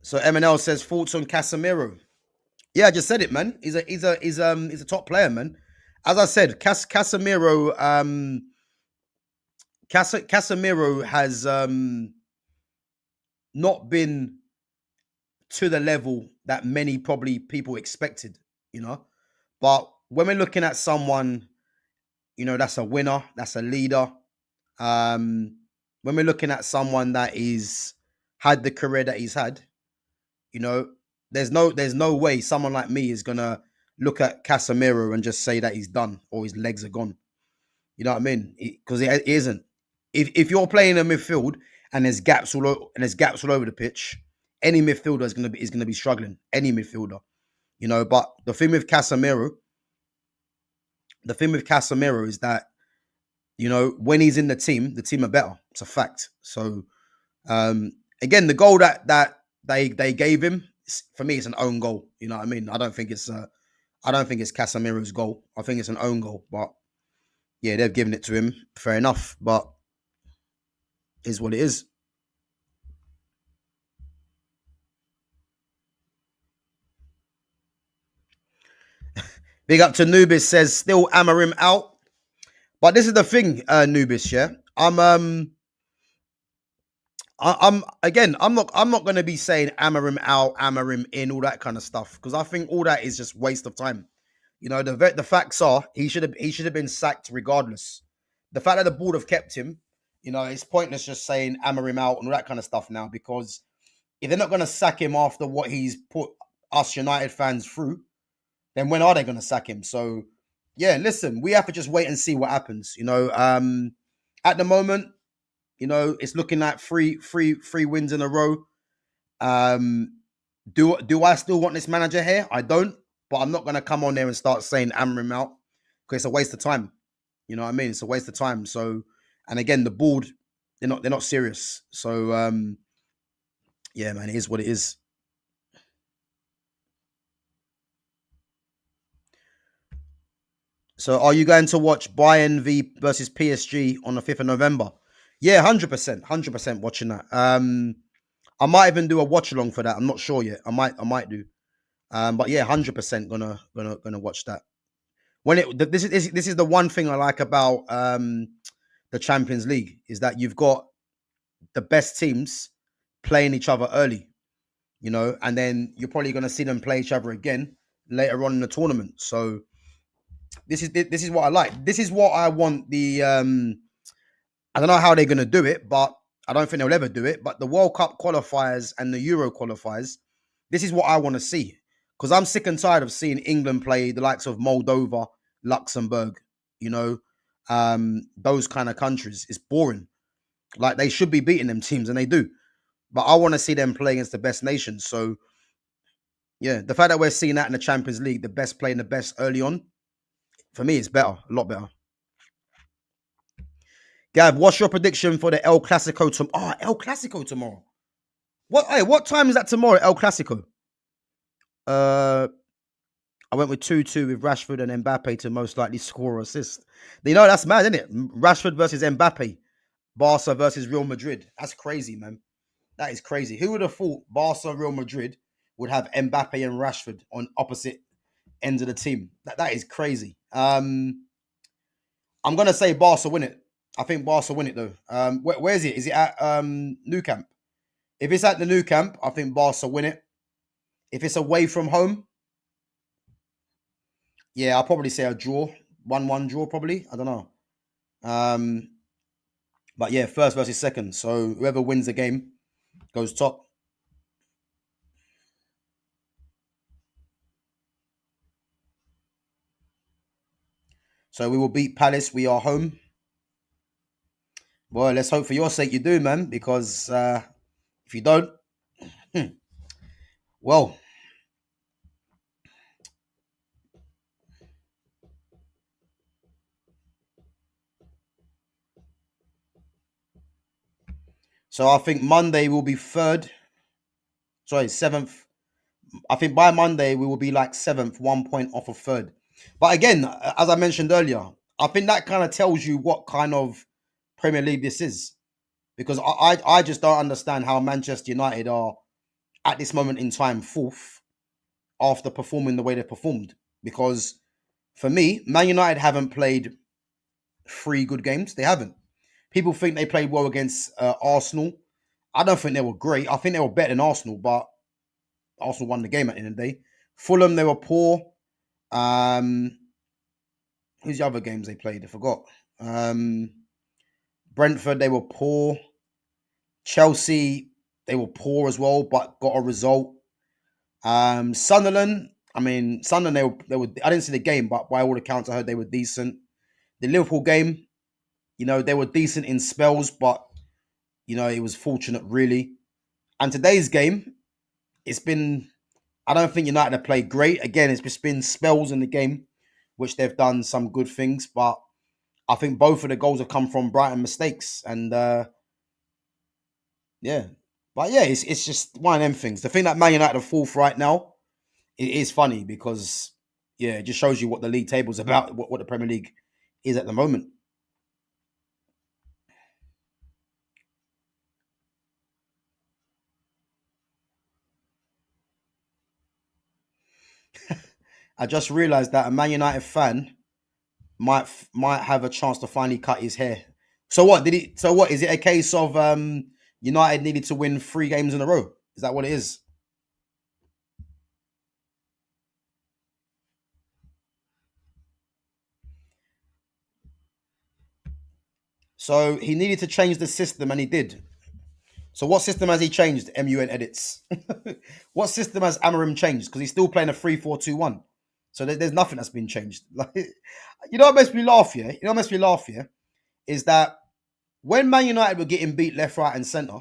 So MNL says thoughts on Casemiro. Yeah, I just said it, man. He's a top player, man. As I said, Casemiro Casemiro has not been to the level that many probably people expected, you know. But when we're looking at someone, you know, that's a winner, that's a leader. When we're looking at someone that is had the career that he's had, you know, there's no way someone like me is gonna look at Casemiro and just say that he's done or his legs are gone. You know what I mean? Because it isn't. If you're playing a midfield and there's gaps all over the pitch, any midfielder is gonna be struggling. Any midfielder, you know. But the thing with Casemiro is that, you know, when he's in the team are better. It's a fact. So again, the goal that they gave him, for me, it's an own goal. You know what I mean? I don't think it's Casemiro's goal. I think it's an own goal. But yeah, they've given it to him. Fair enough. But is what it is. Big up to Nubis, says still Amarim out. But this is the thing, Nubis, yeah. I'm not gonna be saying Amarim out, Amarim in, all that kind of stuff, because I think all that is just waste of time. You know, the facts are he should have been sacked regardless. The fact that the board have kept him, you know, it's pointless just saying Amarim out and all that kind of stuff now, because if they're not gonna sack him after what he's put us United fans through, then when are they gonna sack him? So yeah, listen, we have to just wait and see what happens. You know, at the moment, you know, it's looking like three wins in a row. Do I still want this manager here? I don't, but I'm not gonna come on there and start saying Amram out, because it's a waste of time. You know what I mean? It's a waste of time. So, and again, the board, they're not serious. So yeah, man, it is what it is. So are you going to watch Bayern versus PSG on the 5th of November? Yeah, 100% watching that. I might even do a watch along for that. I'm not sure yet. I might do. But yeah, 100% gonna watch that. This is the one thing I like about the Champions League, is that you've got the best teams playing each other early, you know, and then you're probably gonna see them play each other again later on in the tournament. So this is what I like. This is what I want. I don't know how they're gonna do it, but I don't think they'll ever do it. But the World Cup qualifiers and the Euro qualifiers, this is what I want to see. Because I'm sick and tired of seeing England play the likes of Moldova, Luxembourg, you know, those kind of countries. It's boring. Like, they should be beating them teams, and they do. But I want to see them play against the best nations. So, yeah, the fact that we're seeing that in the Champions League, the best playing the best early on, for me, it's better. A lot better. Gav, what's your prediction for the El Clasico tomorrow? El Clasico tomorrow. What time is that tomorrow, El Clasico? I went with 2-2 with Rashford and Mbappe to most likely score or assist. You know, that's mad, isn't it? Rashford versus Mbappe. Barca versus Real Madrid. That's crazy, man. That is crazy. Who would have thought Barca, Real Madrid would have Mbappe and Rashford on opposite ends of the team? That is crazy. I'm going to say Barca win it. I think Barca win it, though. Where is it? Is it at Nou Camp? If it's at the Nou Camp, I think Barca win it. If it's away from home, yeah, I'll probably say a draw. 1-1 draw, probably. I don't know. But yeah, first versus second. So whoever wins the game goes top. So we will beat Palace. We are home. Well, let's hope for your sake you do, man. Because if you don't, hmm, well. So I think Monday will be third. Sorry, seventh. I think by Monday we will be like seventh, 1 point off of third. But again, as I mentioned earlier, I think that kind of tells you what kind of Premier League this is. Because I just don't understand how Manchester United are at this moment in time fourth after performing the way they performed. Because for me, Man United haven't played three good games. They haven't. People think they played well against Arsenal. I don't think they were great. I think they were better than Arsenal, but Arsenal won the game at the end of the day. Fulham, they were poor. Um, who's the other games they played? I forgot. Um, Brentford, they were poor. Chelsea, they were poor as well, but got a result. Sunderland, I mean, Sunderland, they were. I didn't see the game, but by all accounts, I heard they were decent. The Liverpool game, they were decent in spells, but it was fortunate really. And today's game, it's been. I don't think United have played great. Again, it's just been spells in the game, which they've done some good things, but I think both of the goals have come from Brighton mistakes, and yeah. But yeah, it's just one of them things. The thing that Man United are fourth right now, it is funny because yeah, it just shows you what the league table's about, what the Premier League is at the moment. I just realised that a Man United fan might have a chance to finally cut his hair. So what did he? So what is it? A case of United needed to win three games in a row? Is that what it is? So he needed to change the system, and he did. So what system has he changed? MUN edits. What system has Amarim changed? Because he's still playing a 3-4-2-1. So there's nothing that's been changed. Like, what makes me laugh here? What makes me laugh here is that when Man United were getting beat left, right, and centre,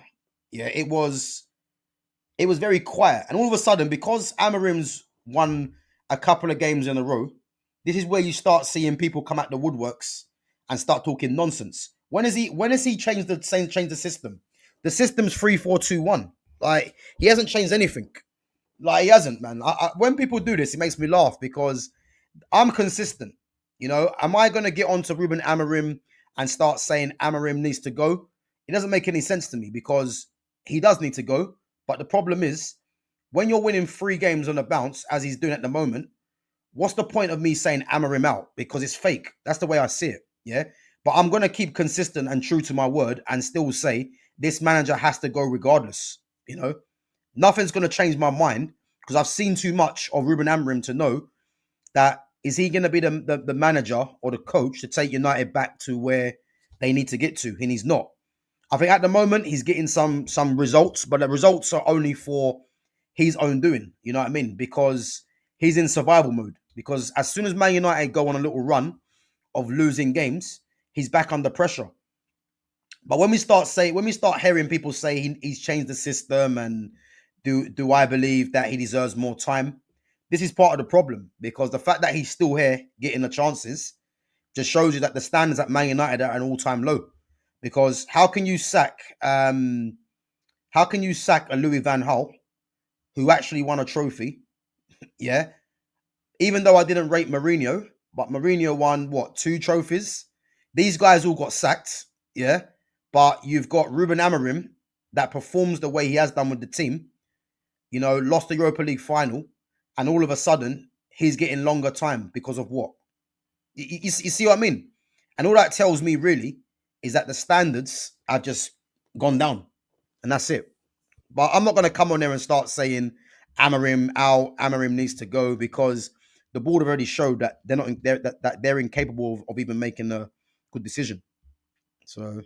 yeah, it was very quiet. And all of a sudden, because Amarim's won a couple of games in a row, this is where you start seeing people come out the woodworks and start talking nonsense. When has he changed the system? The system's 3-4-2-1. Like, he hasn't changed anything. Like, he hasn't, man. When people do this, it makes me laugh because I'm consistent. Am I going to get onto Ruben Amorim and start saying Amorim needs to go? It doesn't make any sense to me because he does need to go. But the problem is, when you're winning three games on a bounce, as he's doing at the moment, what's the point of me saying Amorim out? Because it's fake. That's the way I see it. Yeah. But I'm going to keep consistent and true to my word and still say this manager has to go regardless. Nothing's going to change my mind because I've seen too much of Ruben Amorim to know that is he going to be the manager or the coach to take United back to where they need to get to, and he's not. I think at the moment he's getting some results, but the results are only for his own doing. You know what I mean? Because he's in survival mode. Because as soon as Man United go on a little run of losing games, he's back under pressure. But when we start hearing people say he's changed the system, and do I believe that he deserves more time? This is part of the problem because the fact that he's still here getting the chances just shows you that the standards at Man United are at an all-time low. Because how can you sack a Louis Van Gaal who actually won a trophy? Yeah, even though I didn't rate Mourinho, but Mourinho won what, two trophies? These guys all got sacked. Yeah, but you've got Ruben Amorim that performs the way he has done with the team. Lost the Europa League final, and all of a sudden he's getting longer time because of what? You see what I mean? And all that tells me really is that the standards have just gone down, and that's it. But I'm not going to come on there and start saying Amarim out, Amarim needs to go because the board have already showed that they're not that they're incapable of even making a good decision. So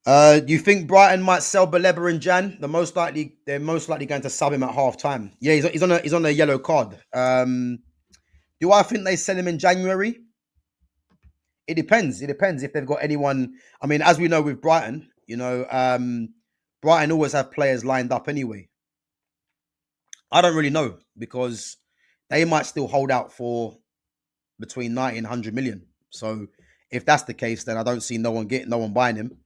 Do you think Brighton might sell Baleba in Jan? They're most likely going to sub him at half time. Yeah, he's on a yellow card. Do I think they sell him in January? It depends. It depends if they've got anyone. I mean, as we know with Brighton, Brighton always have players lined up anyway. I don't really know because they might still hold out for between 90 and 100 million. So if that's the case, then I don't see no one buying him.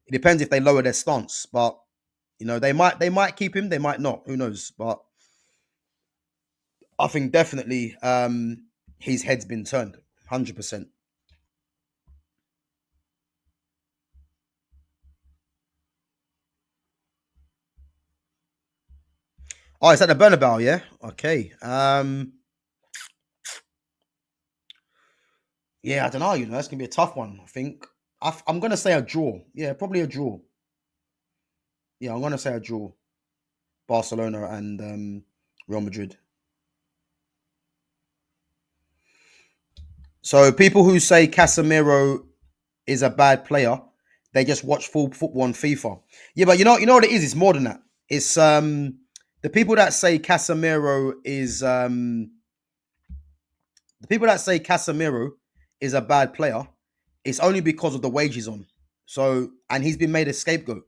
It depends if they lower their stance, but they might keep him, they might not. Who knows? But I think definitely his head's been turned, 100%. Oh, it's at the Bernabeu, yeah. Okay. Yeah, I don't know. That's gonna be a tough one. I think I'm gonna say a draw. Yeah, probably a draw. Yeah, I'm gonna say a draw. Barcelona and Real Madrid. So people who say Casemiro is a bad player, they just watch full football on FIFA. Yeah, but you know what it is? It's more than that. It's the people that say Casemiro is the people that say Casemiro is a bad player. It's only because of the wage he's on. So and he's been made a scapegoat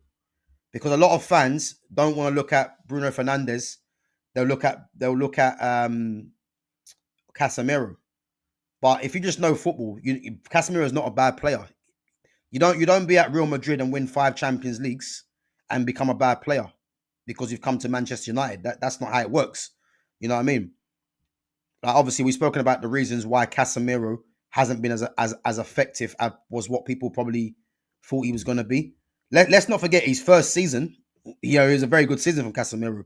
because a lot of fans don't want to look at Bruno Fernandes. They'll look at Casemiro. But if you just know football, Casemiro is not a bad player. You don't be at Real Madrid and win 5 Champions Leagues and become a bad player because you've come to Manchester United. That's not how it works. You know what I mean? Like obviously, we've spoken about the reasons why Casemiro hasn't been as effective as was what people probably thought he was going to be. Let's not forget his first season. It was a very good season from Casemiro.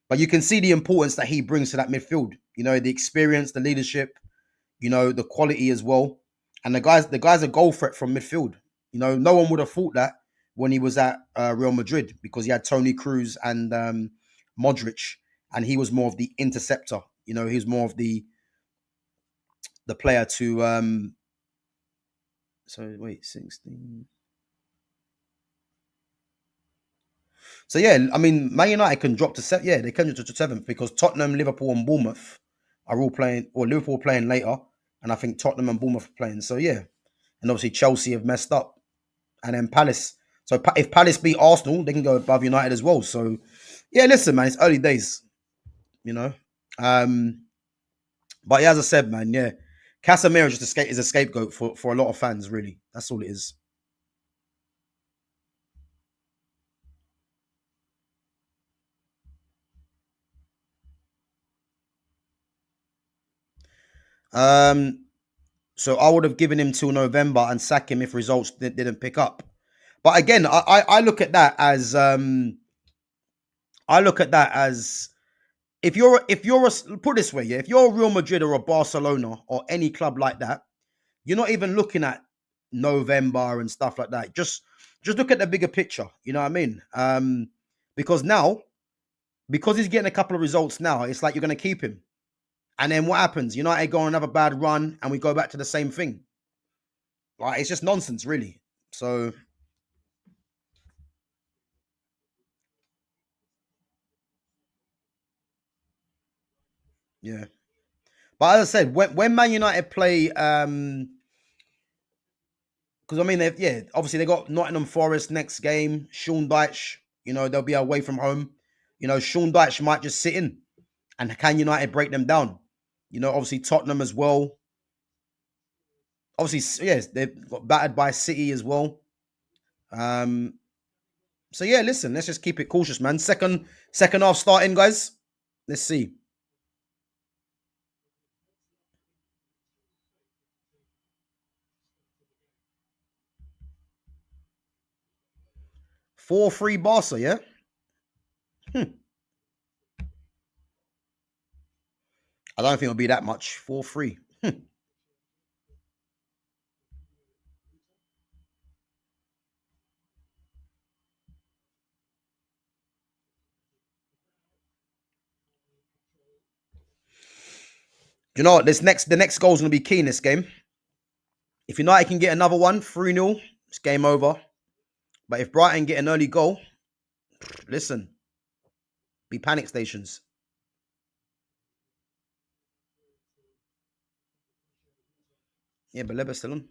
But you can see the importance that he brings to that midfield. The experience, the leadership, the quality as well. And the guy's a goal threat from midfield. No one would have thought that when he was at Real Madrid because he had Tony Cruz and Modric, and he was more of the interceptor. He was more of the player to. So wait, 16. So yeah, I mean, Man United can drop to seven. Yeah, they can drop to seventh because Tottenham, Liverpool, and Bournemouth are all playing, or Liverpool playing later, and I think Tottenham and Bournemouth are playing. So yeah, and obviously Chelsea have messed up, and then Palace. So if Palace beat Arsenal, they can go above United as well. So yeah, listen, man, it's early days, you know. Um, but yeah, as I said, man, yeah, Casemiro is a scapegoat for a lot of fans. Really, that's all it is. Um, so I would have given him till November and sack him if results didn't pick up. But again, I look at that as I look at that as if you're put this way, yeah, if you're a Real Madrid or a Barcelona or any club like that, you're not even looking at November and stuff like that. Just look at the bigger picture. You know what I mean? Because now, because he's getting a couple of results now, it's like you're going to keep him. And then what happens? United go on another bad run, and we go back to the same thing. Like it's just nonsense, really. So yeah. But as I said, when Man United play, because I mean, obviously they got Nottingham Forest next game. Sean Dyche, they'll be away from home. Sean Dyche might just sit in, and can United break them down? Obviously Tottenham as well. Obviously, yes, they've got battered by City as well. Um, so yeah, listen, let's just keep it cautious, man. Second half starting, guys. Let's see. 4-3 Barca, yeah. I don't think it'll be that much. 4-3. You know what? The next goal is going to be key in this game. If United can get another one, 3-0, it's game over. But if Brighton get an early goal, listen, be panic stations. Yeah, but Leba's still on.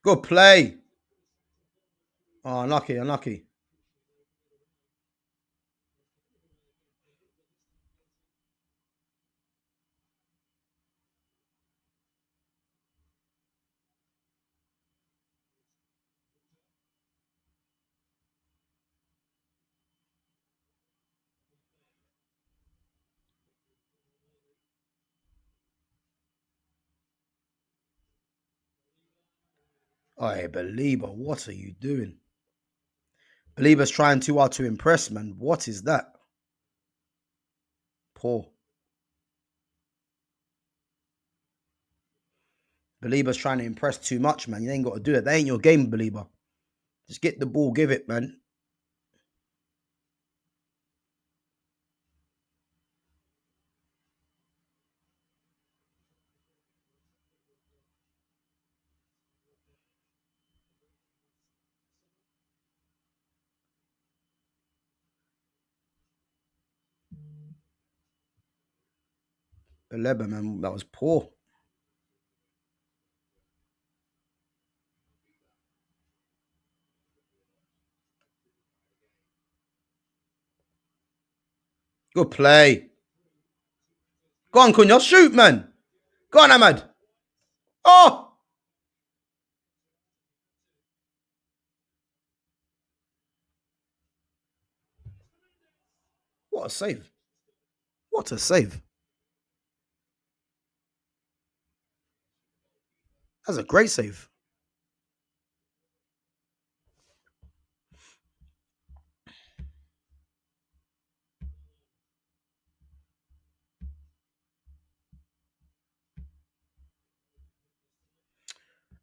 Good play. Oh, unlucky, unlucky. Oh, Belieber, what are you doing? Belieber's trying too hard to impress, man. What is that? Poor. Belieber's trying to impress too much, man. You ain't got to do that. That ain't your game, Belieber. Just get the ball, give it, man. 11, man. That was poor. Good play. Go on, Cunha. Shoot, man. Go on, Ahmad. Oh! What a save. What a save. That's a great save.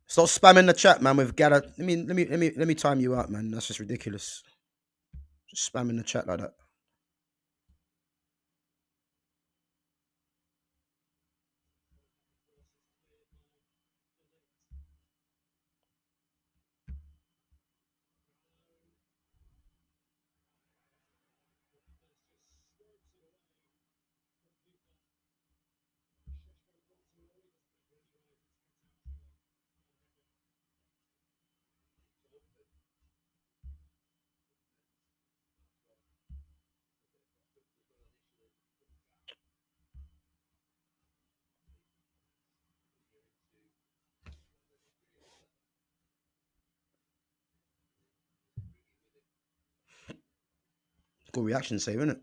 Stop spamming the chat, man, with Gala. Let me time you out, man. That's just ridiculous. Just spamming the chat like that. Good reaction save, isn't it?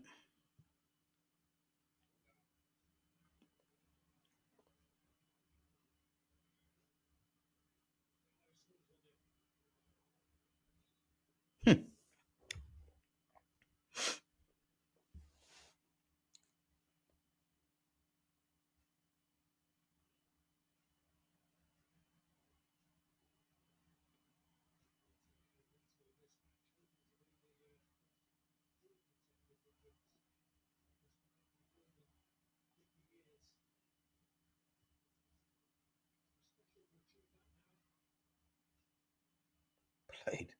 Played.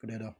Good header.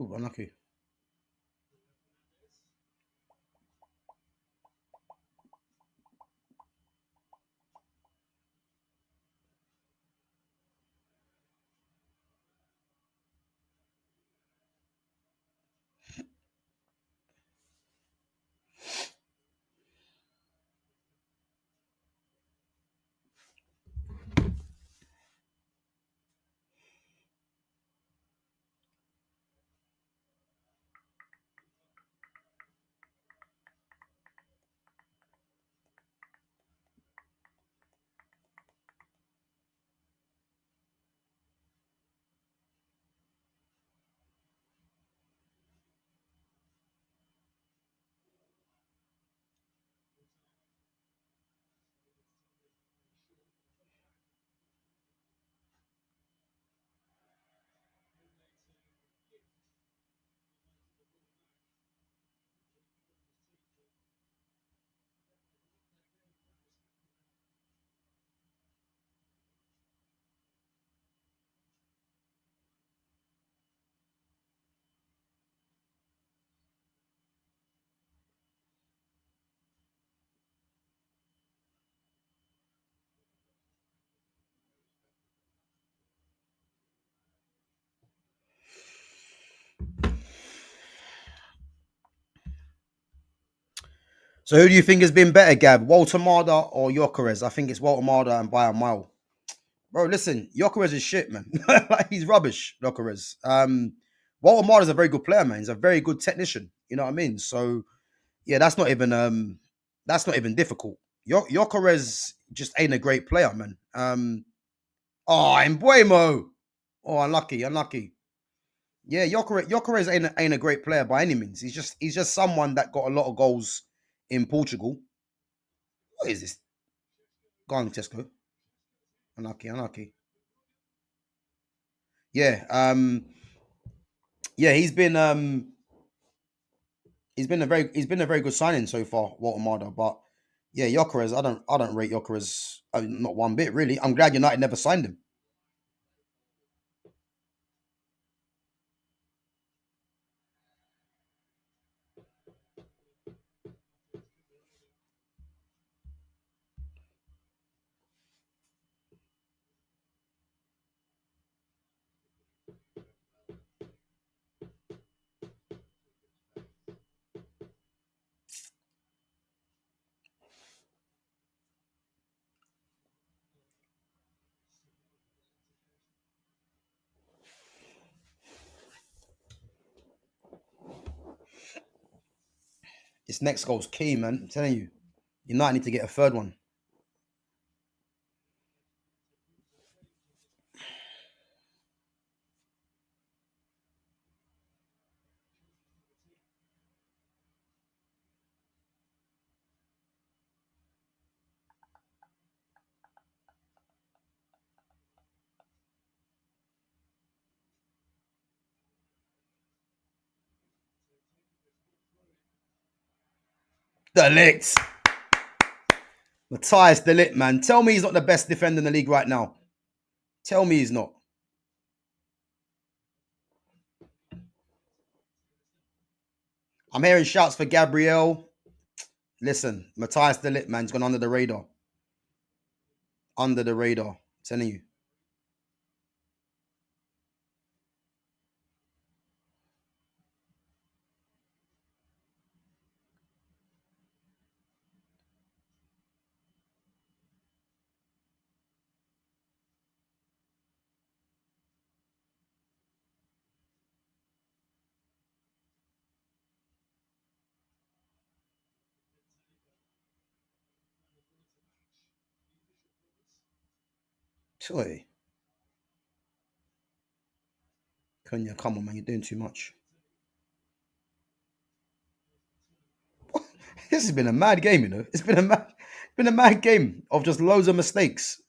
Ooh, unlucky. So who do you think has been better, Gab? Walter Marda or Jokeres? I think it's Walter Marda and by a mile. Bro, listen, Jokeres is shit, man. Like, he's rubbish, Jokeres. Walter Marda's a very good player, man. He's a very good technician. You know what I mean? So yeah, that's not even difficult. Jokeres just ain't a great player, man. Oh, Embuemo. Oh, unlucky, unlucky. Yeah, Jokeres ain't a great player by any means. He's just someone that got a lot of goals in Portugal. What is this? Go on, Tesco. Unlucky, unlucky. Yeah, yeah, he's been a very good signing so far, Walter Marda. But yeah, Jokeres, I don't rate Jokeres not one bit really. I'm glad United never signed him. This next goal's key, man. I'm telling you, United need to get a third one. Delict. Matthias Delict, man. Tell me he's not the best defender in the league right now. Tell me he's not. I'm hearing shouts for Gabriel. Listen, Matthias Delict, man, he's gone under the radar. Under the radar. I'm telling you. Toy. Cunha, come on, man. You're doing too much. This has been a mad game, you know. It's been a mad game of just loads of mistakes.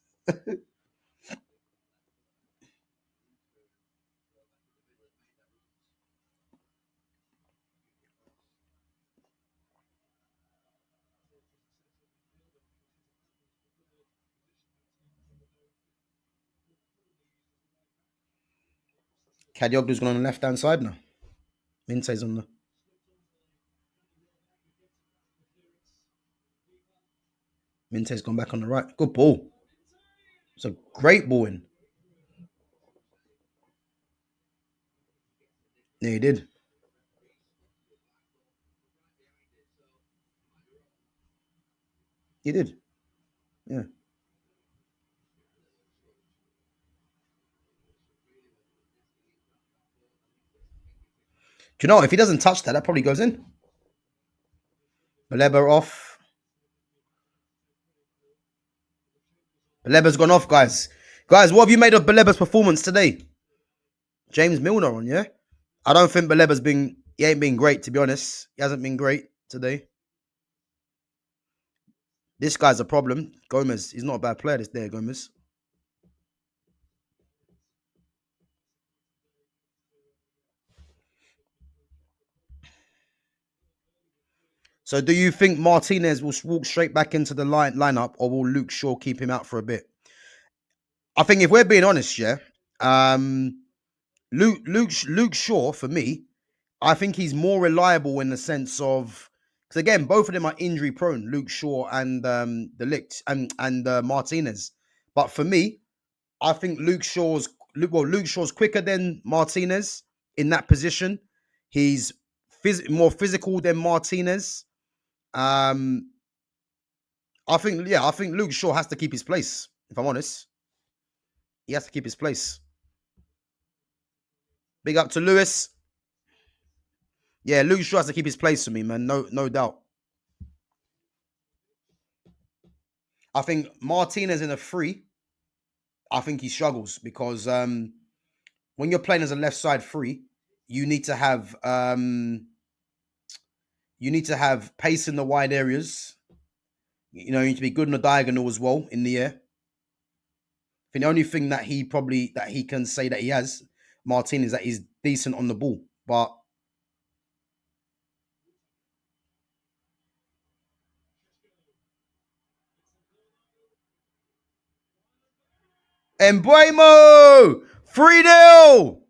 Kadioglu's gone on the left hand side now. Minte's on the. Minte's gone back on the right. Good ball. It's a great ball in. Yeah, he did. He did. Yeah. Do you know what? If he doesn't touch that, that probably goes in. Baleba off. Baleba's gone off, guys. Guys, what have you made of Baleba's performance today? James Milner on, yeah? I don't think Baleba's been. He ain't been great, to be honest. He hasn't been great today. This guy's a problem. Gomez. He's not a bad player, this day, Gomez. So do you think Martinez will walk straight back into the lineup, or will Luke Shaw keep him out for a bit? I think if we're being honest, yeah, Luke Shaw, for me, I think he's more reliable in the sense of, because again, both of them are injury prone, Luke Shaw and the Ligt and Martinez. But for me, I think Luke Shaw's quicker than Martinez in that position. He's more physical than Martinez. Um, I think Luke Shaw has to keep his place. If I'm honest, he has to keep his place. Big up to Lewis. Yeah, Luke Shaw has to keep his place for me, man. No doubt. I think Martinez in a free, I think he struggles because when you're playing as a left side free, you need to have pace in the wide areas. You know, you need to be good in the diagonal as well in the air. I think the only thing that he can say that he has, Martinez, that he's decent on the ball. But Embuemo 3-0.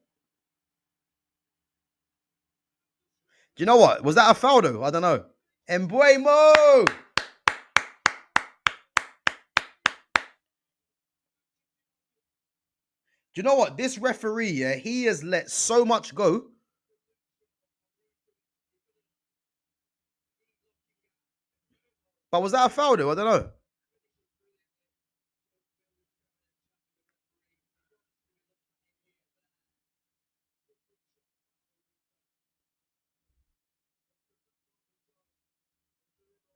Do you know what? Was that a foul though? I don't know. Embuemo. Do you know what? This referee, yeah, he has let so much go. But was that a foul though? I don't know.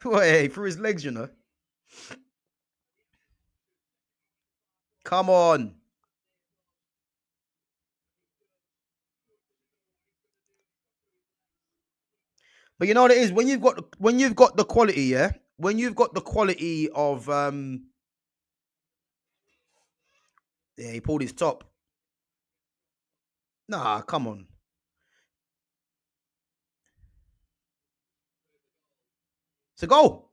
Hey, through his legs, you know. Come on. But you know what it is? When you've got the quality, yeah? When you've got the quality of yeah, he pulled his top. Nah, come on. It's a goal.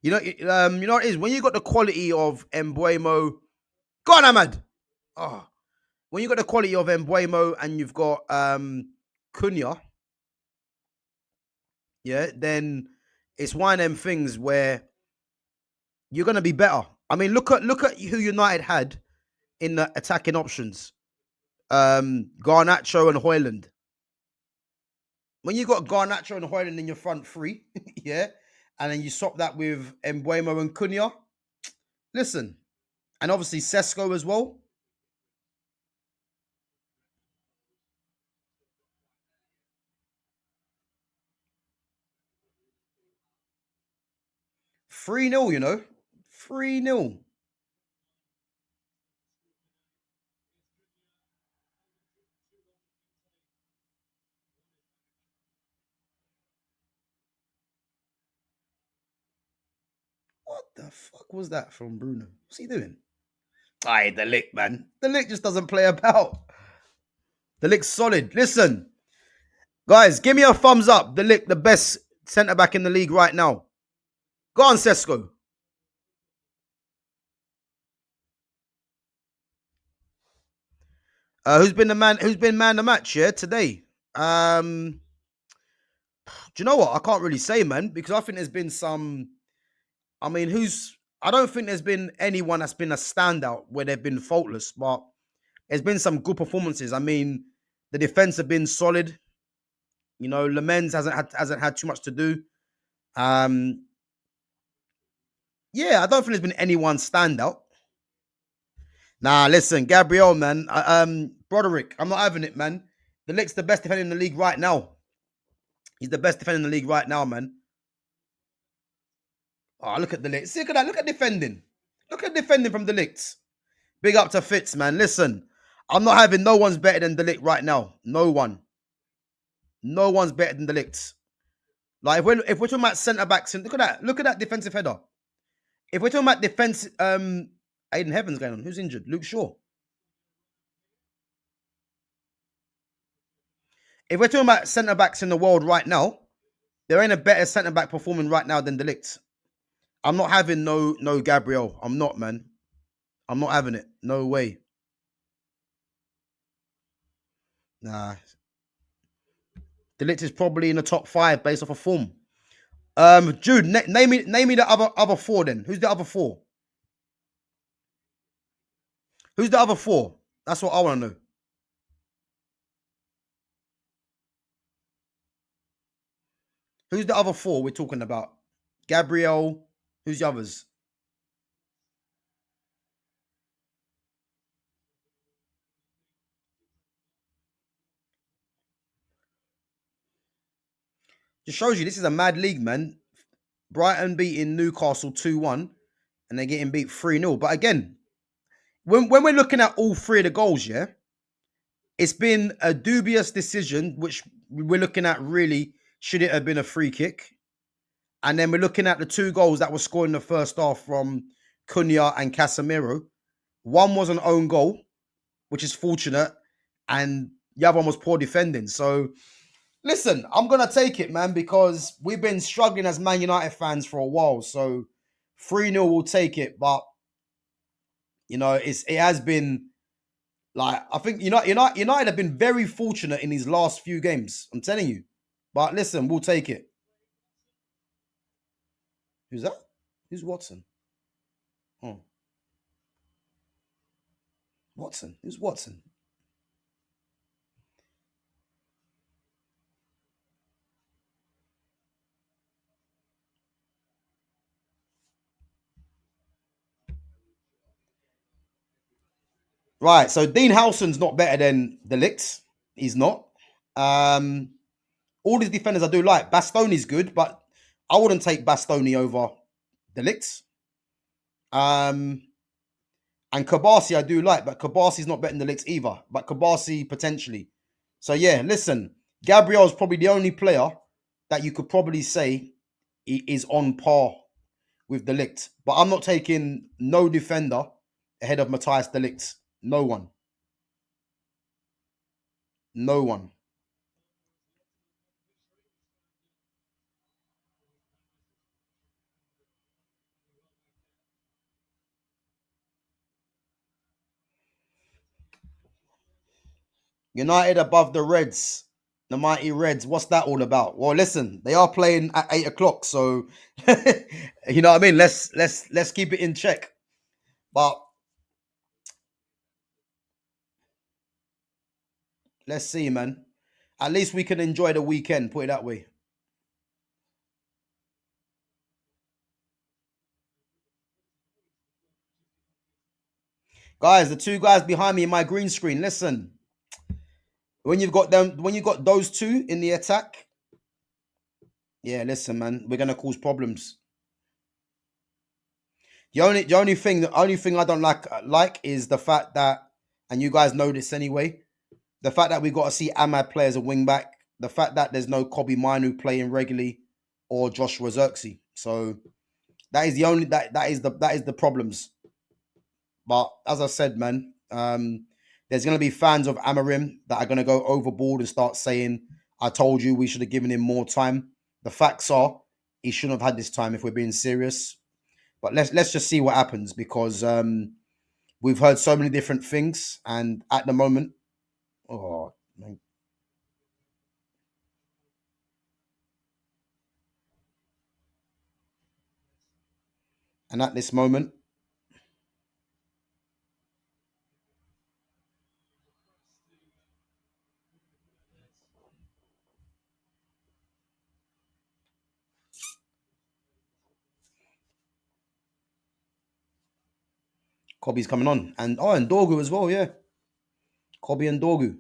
You know what it is? When you got the quality of Embuemo. Go on, Ahmad. Oh. When you got the quality of Embuemo and you've got Cunha, yeah, then it's one of them things where you're gonna be better. I mean, look at who United had in the attacking options. Garnacho and Hoyland. When you got Garnacho and Hoyland in your front three, yeah, and then you swap that with Embuemo and Cunha. Listen, and obviously Sesko as well. 3-0, you know. 3-0. What the fuck was that from Bruno? What's he doing? Aye, the lick, man. The lick just doesn't play about. The lick's solid. Listen, guys, give me a thumbs up. The lick, the best centre back in the league right now. Go on, Sesko. Who's been the man? Who's been man the match? Yeah, today. Um, do you know what? I can't really say, man, because I think there's been some. I mean, who's? I don't think there's been anyone that's been a standout where they've been faultless, but there's been some good performances. I mean, the defense have been solid. You know, Lemens hasn't had too much to do. Um, yeah, I don't think there's been anyone standout. Nah, listen, Gabriel, man. Broderick, I'm not having it, man. The Lick's the best defender in the league right now. He's the best defender in the league right now, man. Oh, look at the Licks. Look at that. Look at defending. Look at defending from the Licks. Big up to Fitz, man. Listen, I'm not having no one's better than the Lick right now. No one. No one's better than the Licks. Like if we're talking about centre backs, and look at that. Look at that defensive header. If we're talking about defense, Aiden Heaven's going on. Who's injured? Luke Shaw. If we're talking about centre backs in the world right now, there ain't a better centre back performing right now than Delict. I'm not having no Gabriel. I'm not, man. I'm not having it. No way. Nah. Delict is probably in the top 5 based off of form. Jude, name me the other 4 then. Who's the other 4? Who's the other 4? That's what I want to know. Who's the other 4 we're talking about? Gabriel. Who's the others? Just shows you this is a mad league, man. Brighton beating Newcastle 2-1 and they're getting beat 3-0. But again, when we're looking at all 3 of the goals, yeah, it's been a dubious decision, which we're looking at really, should it have been a free kick? And then we're looking at the 2 goals that were scored in the first half from Cunha and Casemiro. One was an own goal, which is fortunate, and the other one was poor defending. So, listen, I'm going to take it, man, because we've been struggling as Man United fans for a while. So, 3-0 will take it. But, you know, it has been, like, I think United have been very fortunate in these last few games. I'm telling you. But listen, we'll take it. Who's that? Who's Watson? Oh, Watson. Who's Watson? Right. So Dean Howson's not better than the Licks. He's not. Um, all these defenders I do like. Bastoni's good, but I wouldn't take Bastoni over the Licks. And Kabasi I do like, but Kabasi's not better than the Licks either. But Kabasi potentially. So yeah, listen, Gabriel's probably the only player that you could probably say is on par with the Ligt. But I'm not taking no defender ahead of Matthias de Ligt. No one. No one. United above the Reds. The mighty Reds. What's that all about? Well, listen, they are playing at 8 o'clock, so you know what I mean. Let's keep it in check. But let's see, man. At least we can enjoy the weekend. Put it that way, guys. The 2 guys behind me in my green screen. Listen, when you've got them, when you got those 2 in the attack, yeah. Listen, man, we're gonna cause problems. The only thing I don't like is the fact that, and you guys know this anyway, the fact that we got to see Ahmad play as a wing back, the fact that there's no Kobe Minu playing regularly or Joshua Xerxes. So that is the only that is the problems. But as I said, man, there's gonna be fans of Amarim that are gonna go overboard and start saying, "I told you we should have given him more time." The facts are he shouldn't have had this time if we're being serious. But let's just see what happens because we've heard so many different things, and at the moment Oh, man. And at this moment, Kobe's coming on. And Dorgu as well, yeah. Kobe and Dorgu.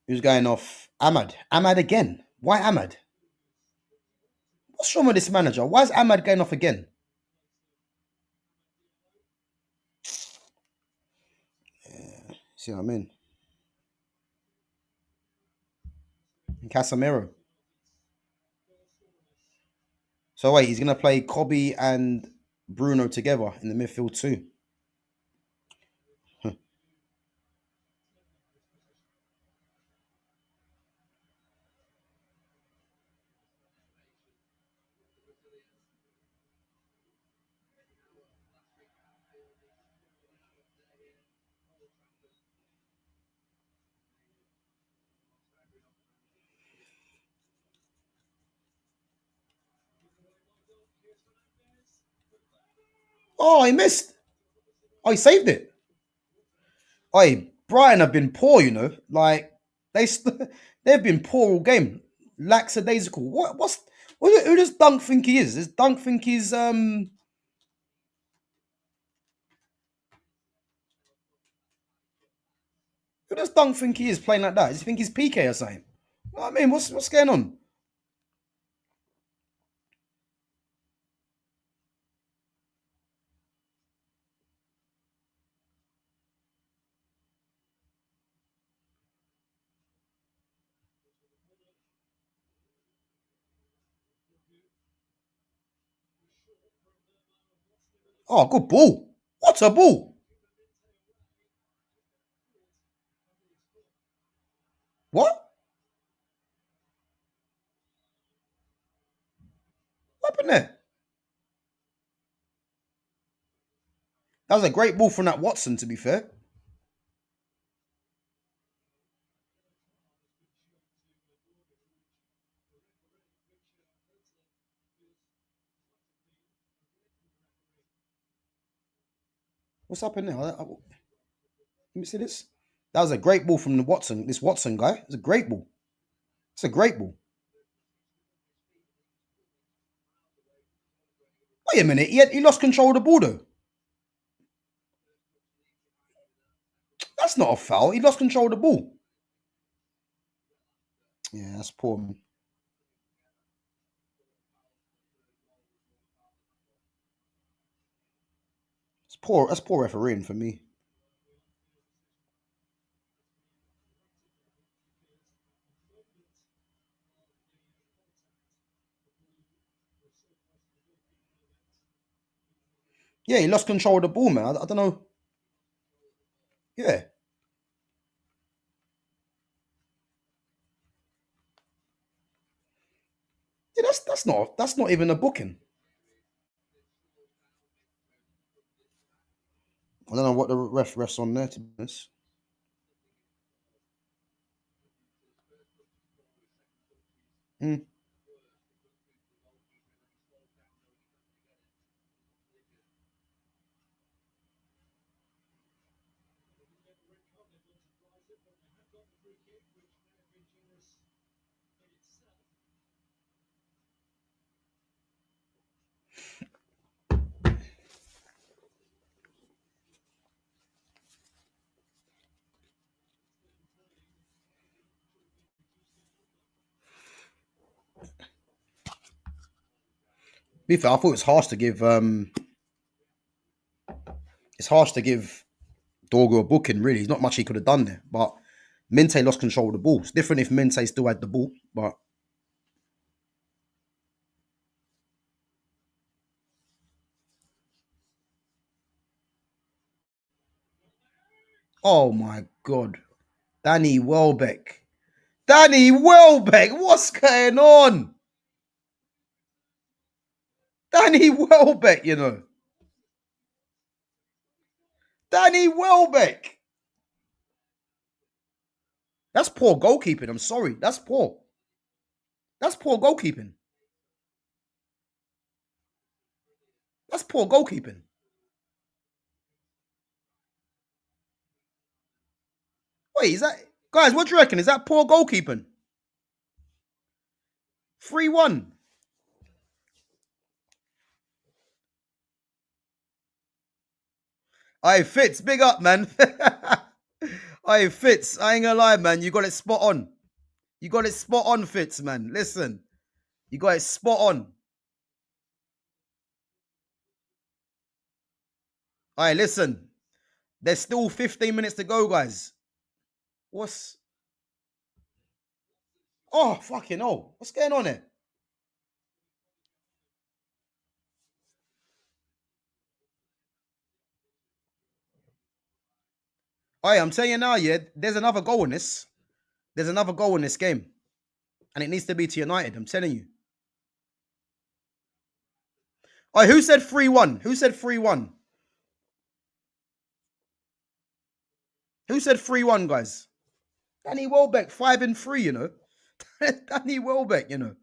Who's going off? Ahmad. Ahmad again. Why Ahmad? What's wrong with this manager? Why is Ahmad going off again? See what I mean? And Casemiro. So wait, he's gonna play Kobe and Bruno together in the midfield too. Oh, he missed. Oh, he saved it. Oh, Brighton have been poor, you know. Like they've been poor all game. Lackadaisical. Who does Dunk think he is? Does Dunk think he's? Who does Dunk think he is playing like that? Does he think he's PK or something? What I mean, what's going on? Oh, good ball. What a ball. What? What happened there? That was a great ball from that Watson, to be fair. What's happened there? Let me see this. That was a great ball from the Watson. This Watson guy. It's a great ball. It's a great ball. Wait a minute. He lost control of the ball though. That's not a foul. He lost control of the ball. Yeah, that's poor. Man. It's poor. That's poor refereeing for me. Yeah, he lost control of the ball, man. I don't know. Yeah. Yeah, that's not even a booking. I don't know what the refs on there to be honest. Mm. Be fair, I thought it was harsh to give it's harsh to give Dorgu a booking, really. There's not much he could have done there. But Minte lost control of the ball. It's different if Minte still had the ball, but oh my god. Danny Welbeck. Danny Welbeck, what's going on? Danny Welbeck, you know. Danny Welbeck. That's poor goalkeeping. I'm sorry. That's poor. That's poor goalkeeping. That's poor goalkeeping. Wait, is that guys? What do you reckon? Is that poor goalkeeping? 3-1. Aye, Fitz, big up, man. Aye, Fitz, I ain't gonna lie, man. You got it spot on. You got it spot on, Fitz, man. Listen, you got it spot on. Aye, listen. There's still 15 minutes to go, guys. What's... Oh, fucking hell. What's going on here? Aye, I'm telling you now, yeah, there's another goal in this. There's another goal in this game. And it needs to be to United, I'm telling you. Aye, who said 3-1? Who said 3-1? Who said 3-1, guys? Danny Welbeck, 5-3, you know. Danny Welbeck, you know.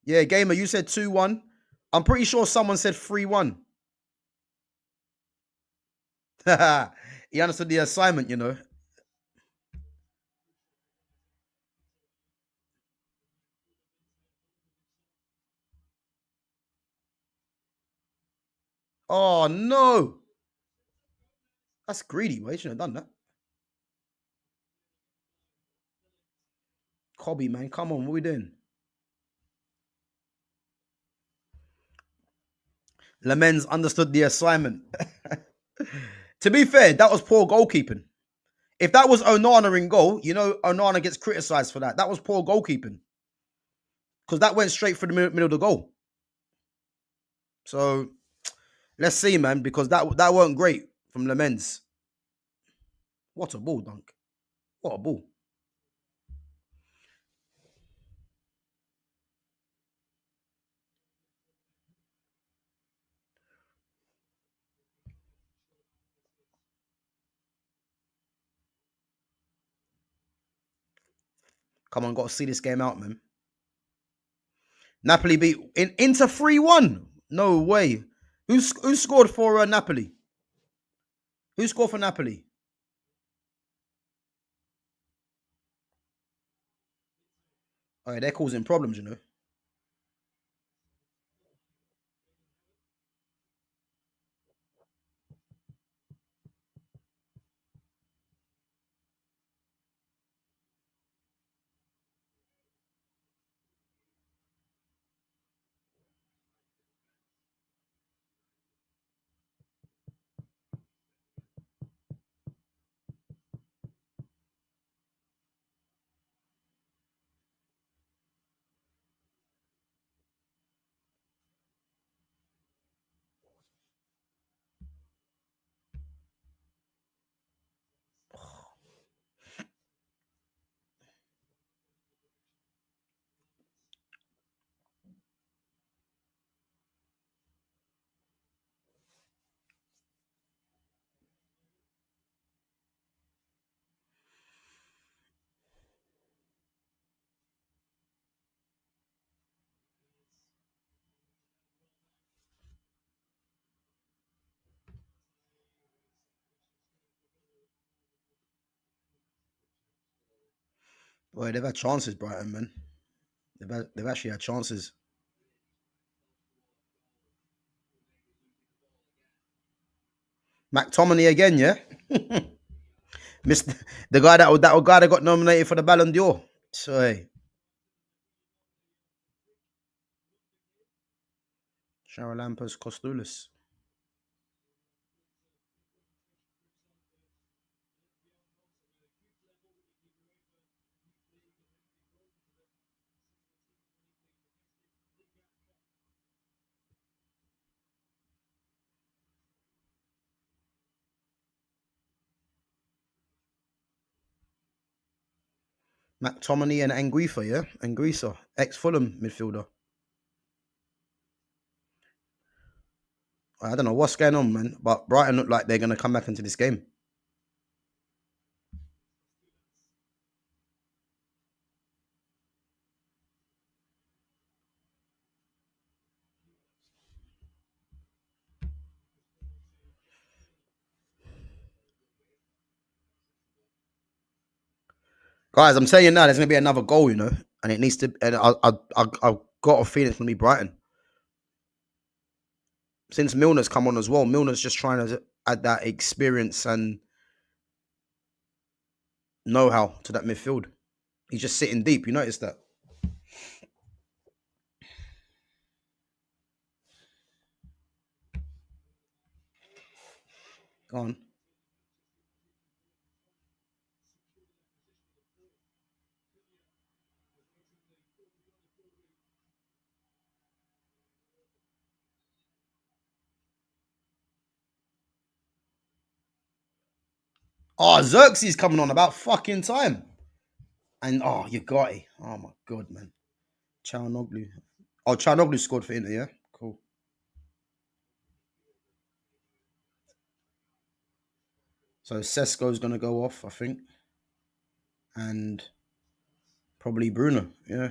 Yeah, Gamer, you said 2-1. I'm pretty sure someone said 3-1. He understood the assignment, you know. Oh, no. That's greedy. Well, he shouldn't have done that. Cobby, man. Come on. What are we doing? Lamens understood the assignment. To be fair, that was poor goalkeeping. If that was Onana in goal, you know Onana gets criticised for that. That was poor goalkeeping. Because that went straight for the middle of the goal. So, let's see, man. Because that weren't great from Lamens. What a ball, Dunk. What a ball. Come on, got to see this game out, man. Napoli beat Inter 3-1. No way. Who scored for Napoli? Who scored for Napoli? Oh, yeah, they're causing problems, you know. Boy, they've had chances, Brighton, man. They've actually had chances. McTominay again, yeah. Missed the guy that got nominated for the Ballon d'Or. So, hey. Charalampos Costulis. McTominay and Anguissa, yeah? Anguissa, ex-Fulham midfielder. I don't know what's going on, man. But Brighton look like they're going to come back into this game. Guys, I'm telling you now, there's going to be another goal, you know, and it needs to. And I've got a feeling it's going to be Brighton. Since Milner's come on as well, Milner's just trying to add that experience and know-how to that midfield. He's just sitting deep. You notice that? Go on. Oh, Xerxes coming on about fucking time. And oh, you got it. Oh my god, man. Chalanoglu. Oh, Chalanoglu scored for Inter, yeah? Cool. So Sesko's gonna go off, I think. And probably Bruno, yeah.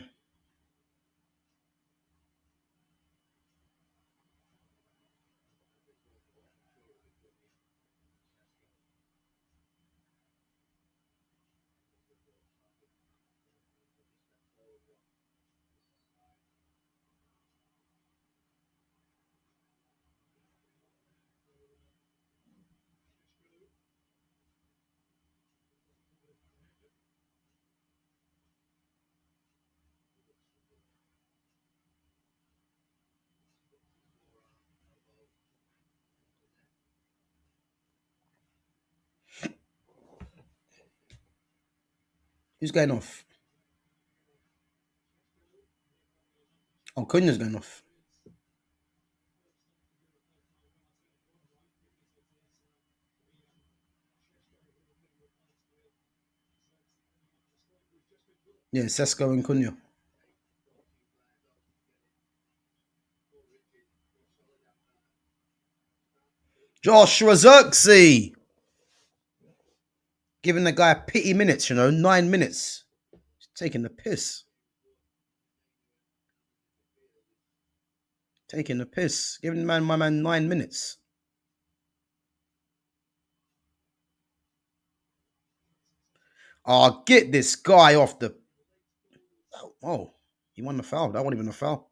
Who's going off? Oh, Cunha's going off. Yeah, Sesko and Cunha. Joshua Xerxes! Giving the guy pity minutes, you know, 9 minutes. He's taking the piss. Taking the piss. Giving my man 9 minutes. Oh, get this guy off the. Oh, he won the foul. That wasn't even a foul.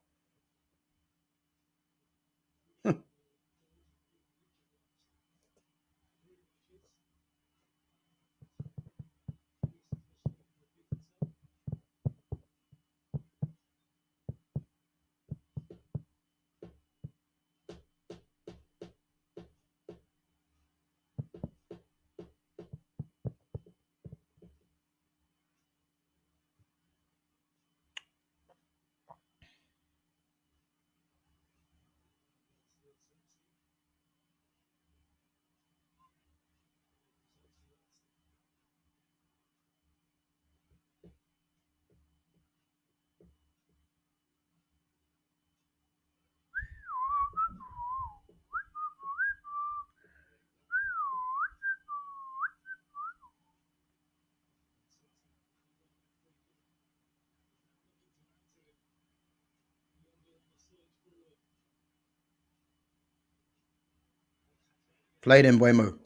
Played in Buemo.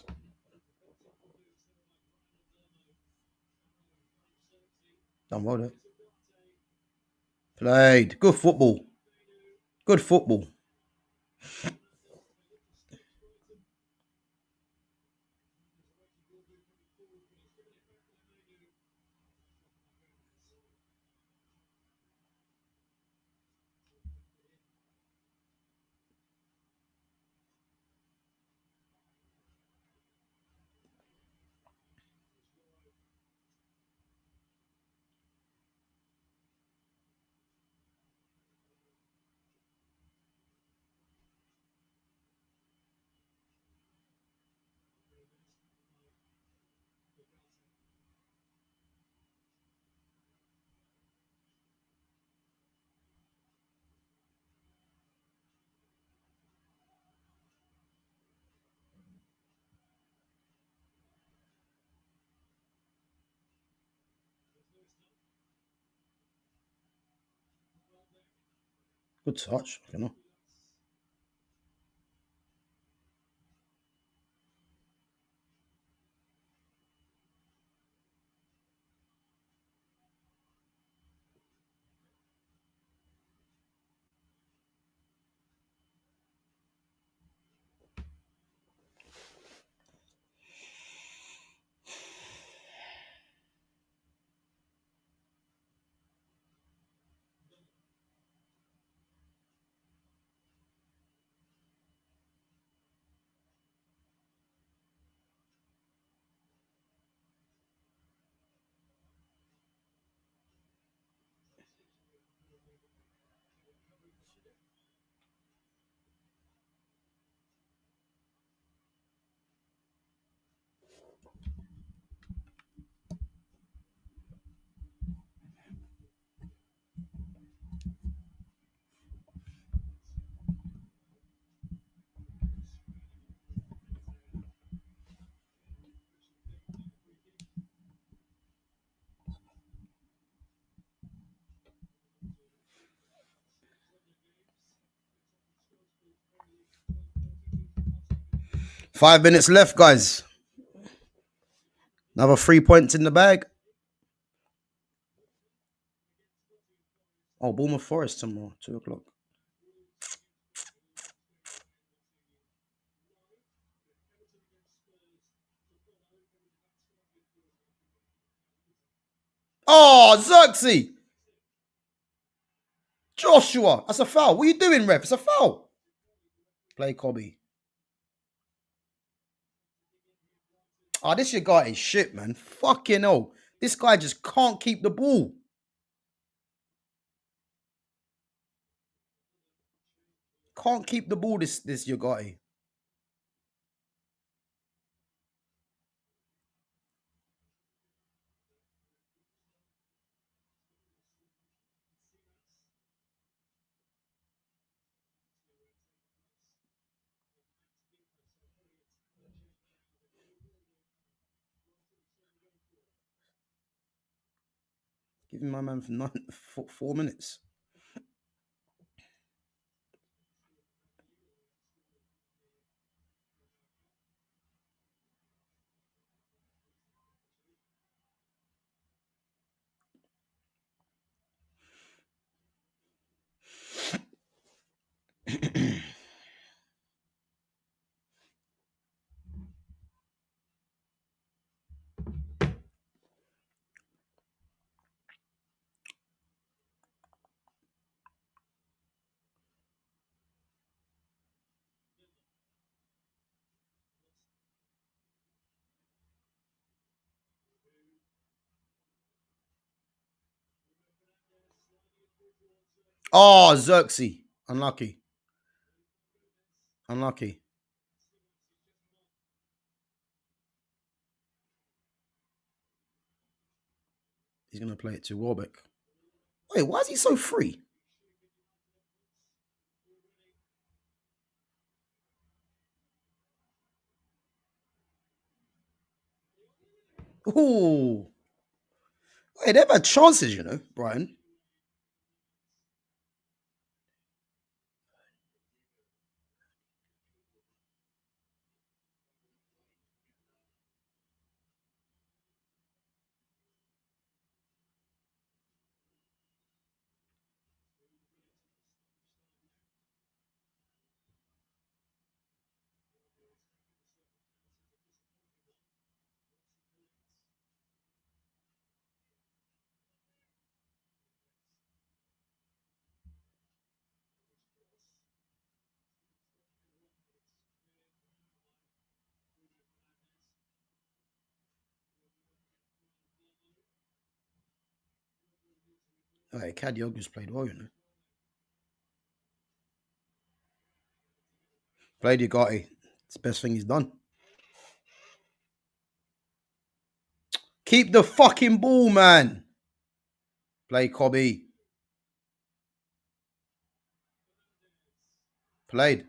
Done well there. Played. Good football. Good football. Good touch. You know. 5 minutes left, guys. Another 3 points in the bag. Oh, Bournemouth Forest tomorrow, 2 o'clock. Oh, Xerxes! Joshua, that's a foul. What are you doing, ref? It's a foul. Play Cobby. Oh, this your guy is shit, man. Fucking hell. This guy just can't keep the ball. Can't keep the ball, this your guy. Give him my man for 4 minutes. Oh, Xerxes. Unlucky. Unlucky. He's going to play it to Warbeck. Wait, why is he so free? Oh. Wait, they've had chances, you know, Brighton. Hey, Kadiogu's played well, you know. Played Ugarte. It's the best thing he's done. Keep the fucking ball, man. Play Cobby. Played.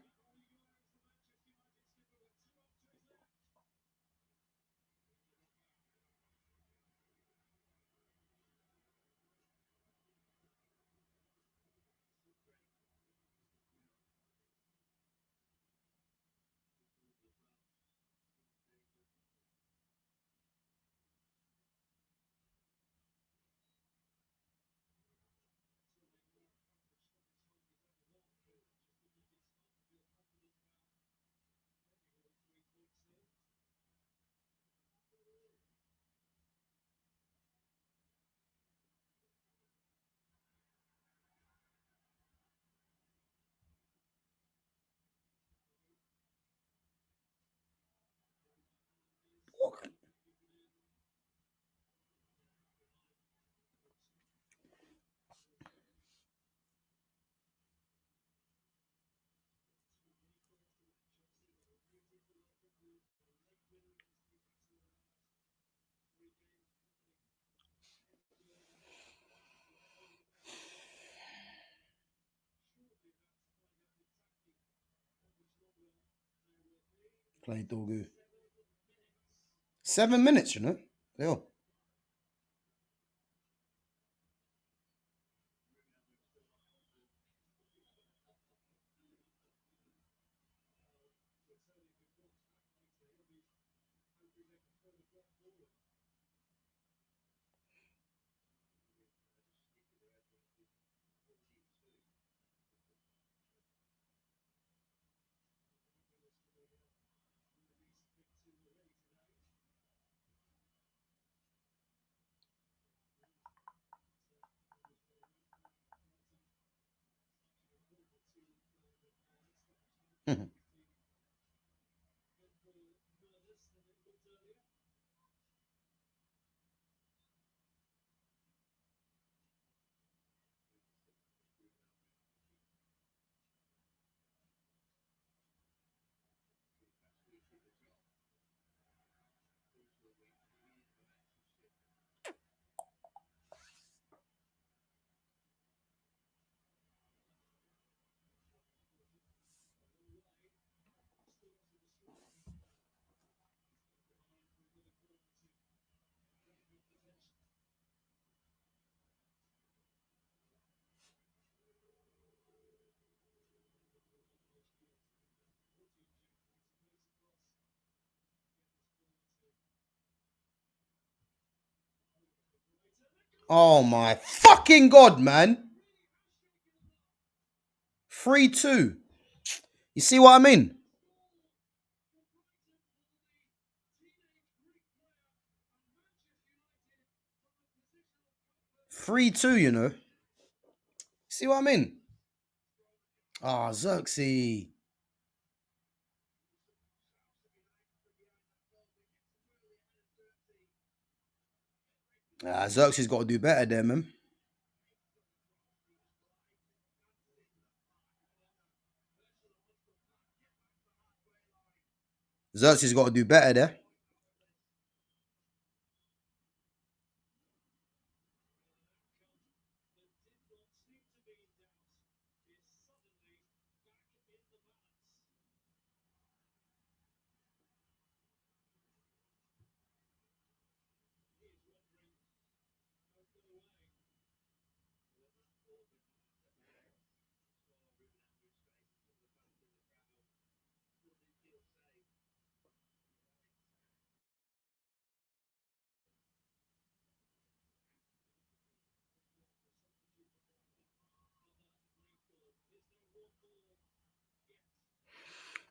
Play Dorgu. 7 minutes, you know. Yeah. Oh my fucking god, man. 3-2. You see what I mean? 3-2, you know. See what I mean? Ah, Xerxes. Xerxes got to do better there, man. Xerxes got to do better there.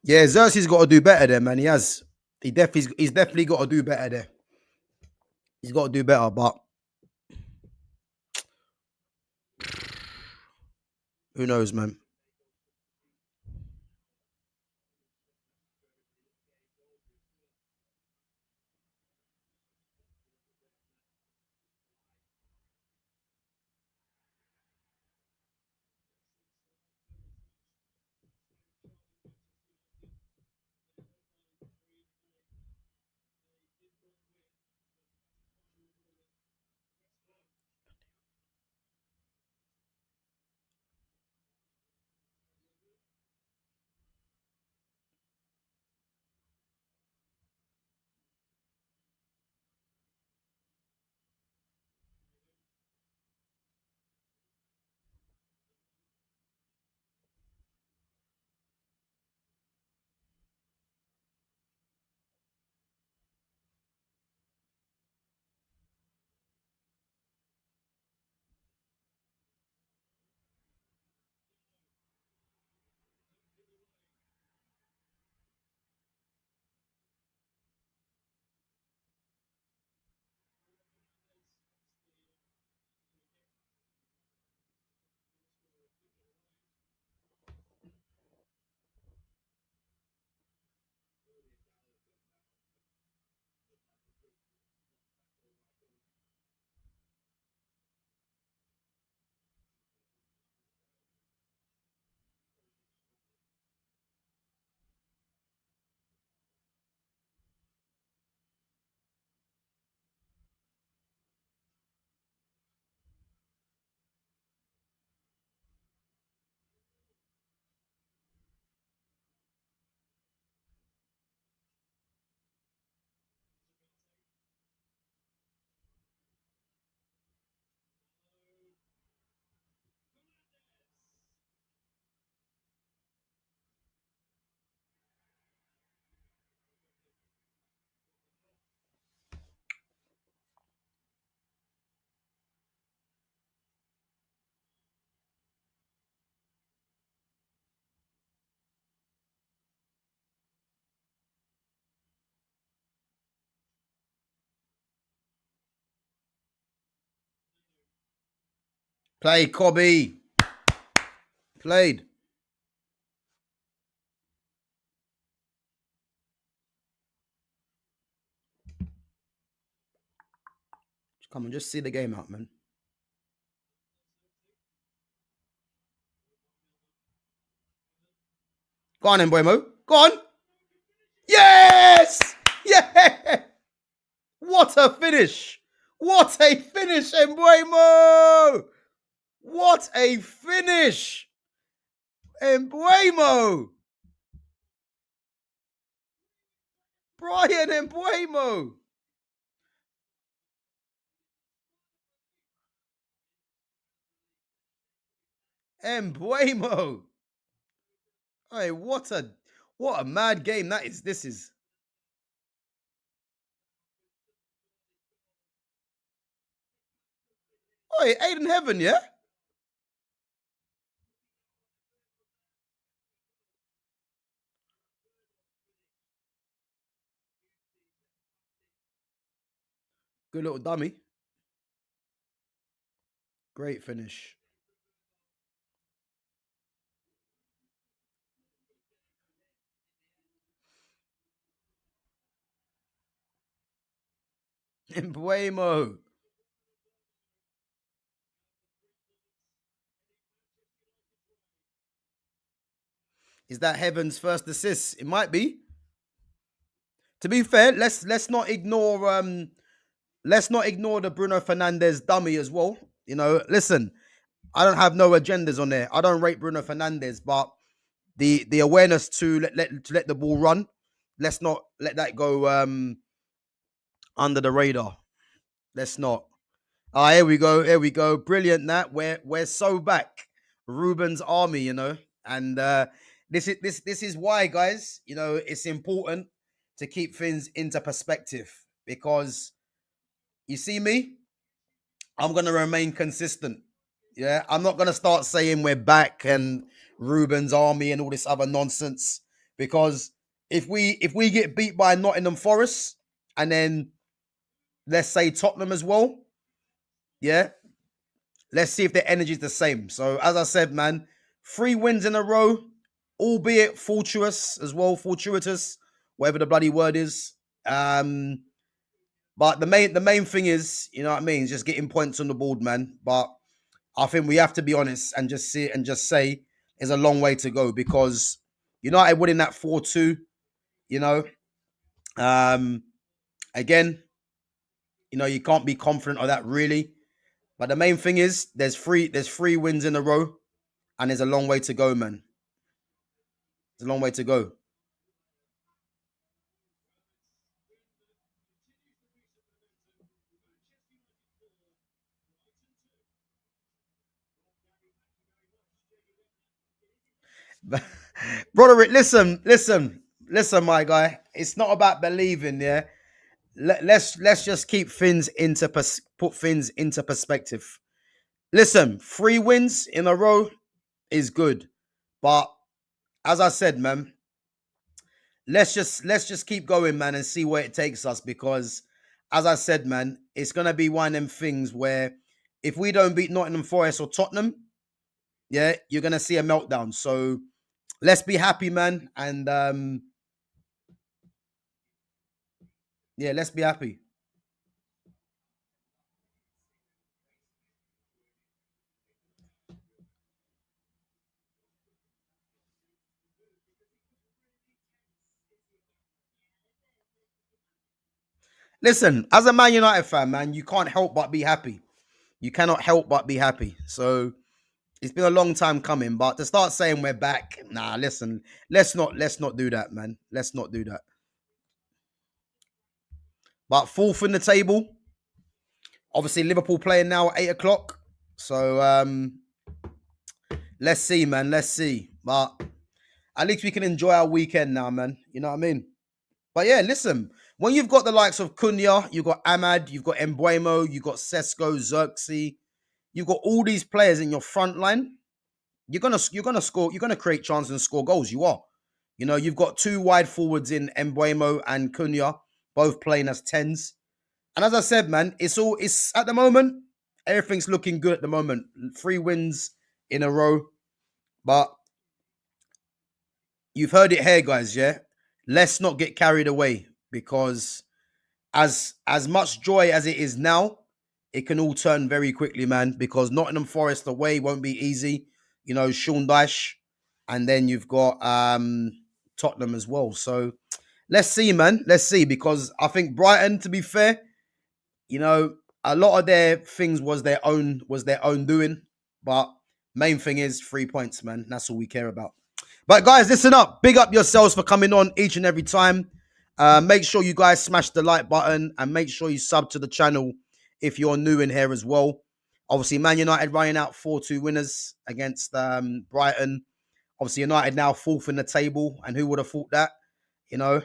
Yeah, Xerxes got to do better there, man. He has. He's definitely got to do better there. He's got to do better, but who knows, man? Play, Cobby. Played. Come on, just see the game out, man. Go on then, Boymo. Go on. Yes! Yeah! What a finish! What a finish, Embuemo! What a finish! Embuemo! Brian Embuemo! Embuemo! Hey, what a mad game that is. This is Hey, Aiden Heaven, yeah? Good little dummy. Great finish. Embuemo. Is that Heaven's first assist? It might be. To be fair, let's not ignore the Bruno Fernandes dummy as well. You know, listen, I don't have no agendas on there. I don't rate Bruno Fernandes, but the awareness to let the ball run, let's not let that go under the radar. Let's not. Ah, here we go. Here we go. Brilliant. That we're so back. Ruben's army, you know, and this is why, guys. You know, it's important to keep things into perspective because you see me, I'm gonna remain consistent. Yeah, I'm not gonna start saying we're back and Ruben's army and all this other nonsense because if we get beat by Nottingham Forest and then let's say Tottenham as well, yeah, let's see if the energy is the same. So as I said, man, 3 wins in a row, albeit fortuitous as well, fortuitous, whatever the bloody word is. But the main thing is, you know what I mean, just getting points on the board, man. But I think we have to be honest and just see it and just say there's a long way to go because United winning that 4-2, you know, um, again, you can't be confident of that really. But the main thing is there's three wins in a row and there's a long way to go, man. There's a long way to go. Broderick, listen, my guy. It's not about believing, yeah. Let's just keep things into put things into perspective. Listen, 3 wins in a row is good, but as I said, man, let's just keep going, man, and see where it takes us. Because, as I said, man, it's gonna be one of them things where if we don't beat Nottingham Forest or Tottenham, yeah, you're gonna see a meltdown. So let's be happy, man, and yeah, let's be happy. Listen, as a Man United fan, man, you can't help but be happy. You cannot help but be happy. So it's been a long time coming, but to start saying we're back, nah, listen, let's not do that, man. Let's not do that. But fourth in the table, obviously Liverpool playing now at 8 o'clock. So let's see, man. Let's see. But at least we can enjoy our weekend now, man. You know what I mean? But yeah, listen, when you've got the likes of Cunha, you've got Ahmad, you've got Embuemo, you've got Sesko, Xerxes, you've got all these players in your front line. You're gonna score. You're gonna create chances and score goals. You are. You've got two wide forwards in Embuemo and Cunha, both playing as tens. And as I said, man, it's at the moment. everything's looking good at the moment. 3 wins in a row. But you've heard it here, guys, yeah? Let's not get carried away because as much joy as it is now, it can all turn very quickly, man, because Nottingham Forest away won't be easy. You know, Sean Dyche, and then you've got Tottenham as well. So let's see, man. Let's see, because I think Brighton, to be fair, you know, a lot of their things was their own doing. But main thing is 3 points, man. That's all we care about. But guys, listen up. Big up yourselves for coming on each and every time. Make sure you guys smash the like button and make sure you sub to the channel if you're new in here as well. Obviously, Man United running out 4-2 winners against Brighton. Obviously, United now 4th in the table, and who would have thought that? You know,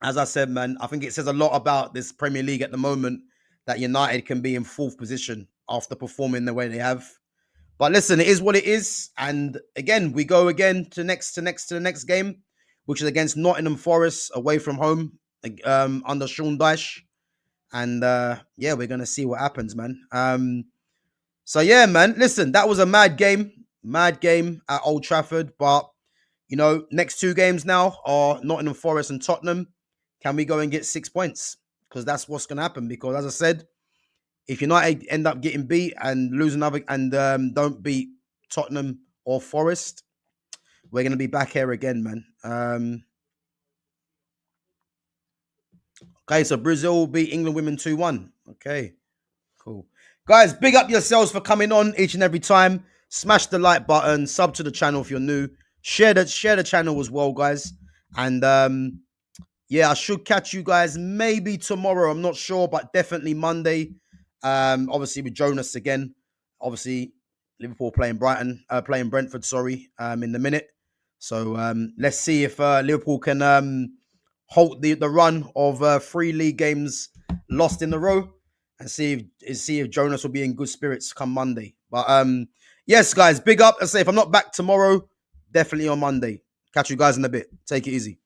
as I said, man, I think it says a lot about this Premier League at the moment that United can be in 4th position after performing the way they have. But listen, it is what it is, and again, we go again to the next game, which is against Nottingham Forest away from home under Sean Dyche. And yeah, we're going to see what happens, man. So yeah, man, listen, that was a mad game at Old Trafford. But, you know, next 2 games now are Nottingham Forest and Tottenham. Can we go and get 6 points? Because that's what's going to happen. Because as I said, if United end up getting beat and lose another and don't beat Tottenham or Forest, we're going to be back here again, man. Okay, so Brazil will beat England women 2-1. Okay, cool. Guys, big up yourselves for coming on each and every time. Smash the like button, sub to the channel if you're new. Share the channel as well, guys. And yeah, I should catch you guys maybe tomorrow. I'm not sure, but definitely Monday. Obviously with Jonas again. Obviously, Liverpool playing Brentford, in the minute. So let's see if Liverpool can halt the run of 3 league games lost in a row, and see if Jonas will be in good spirits come Monday. But yes, guys, big up. I say if I'm not back tomorrow, definitely on Monday. Catch you guys in a bit. Take it easy.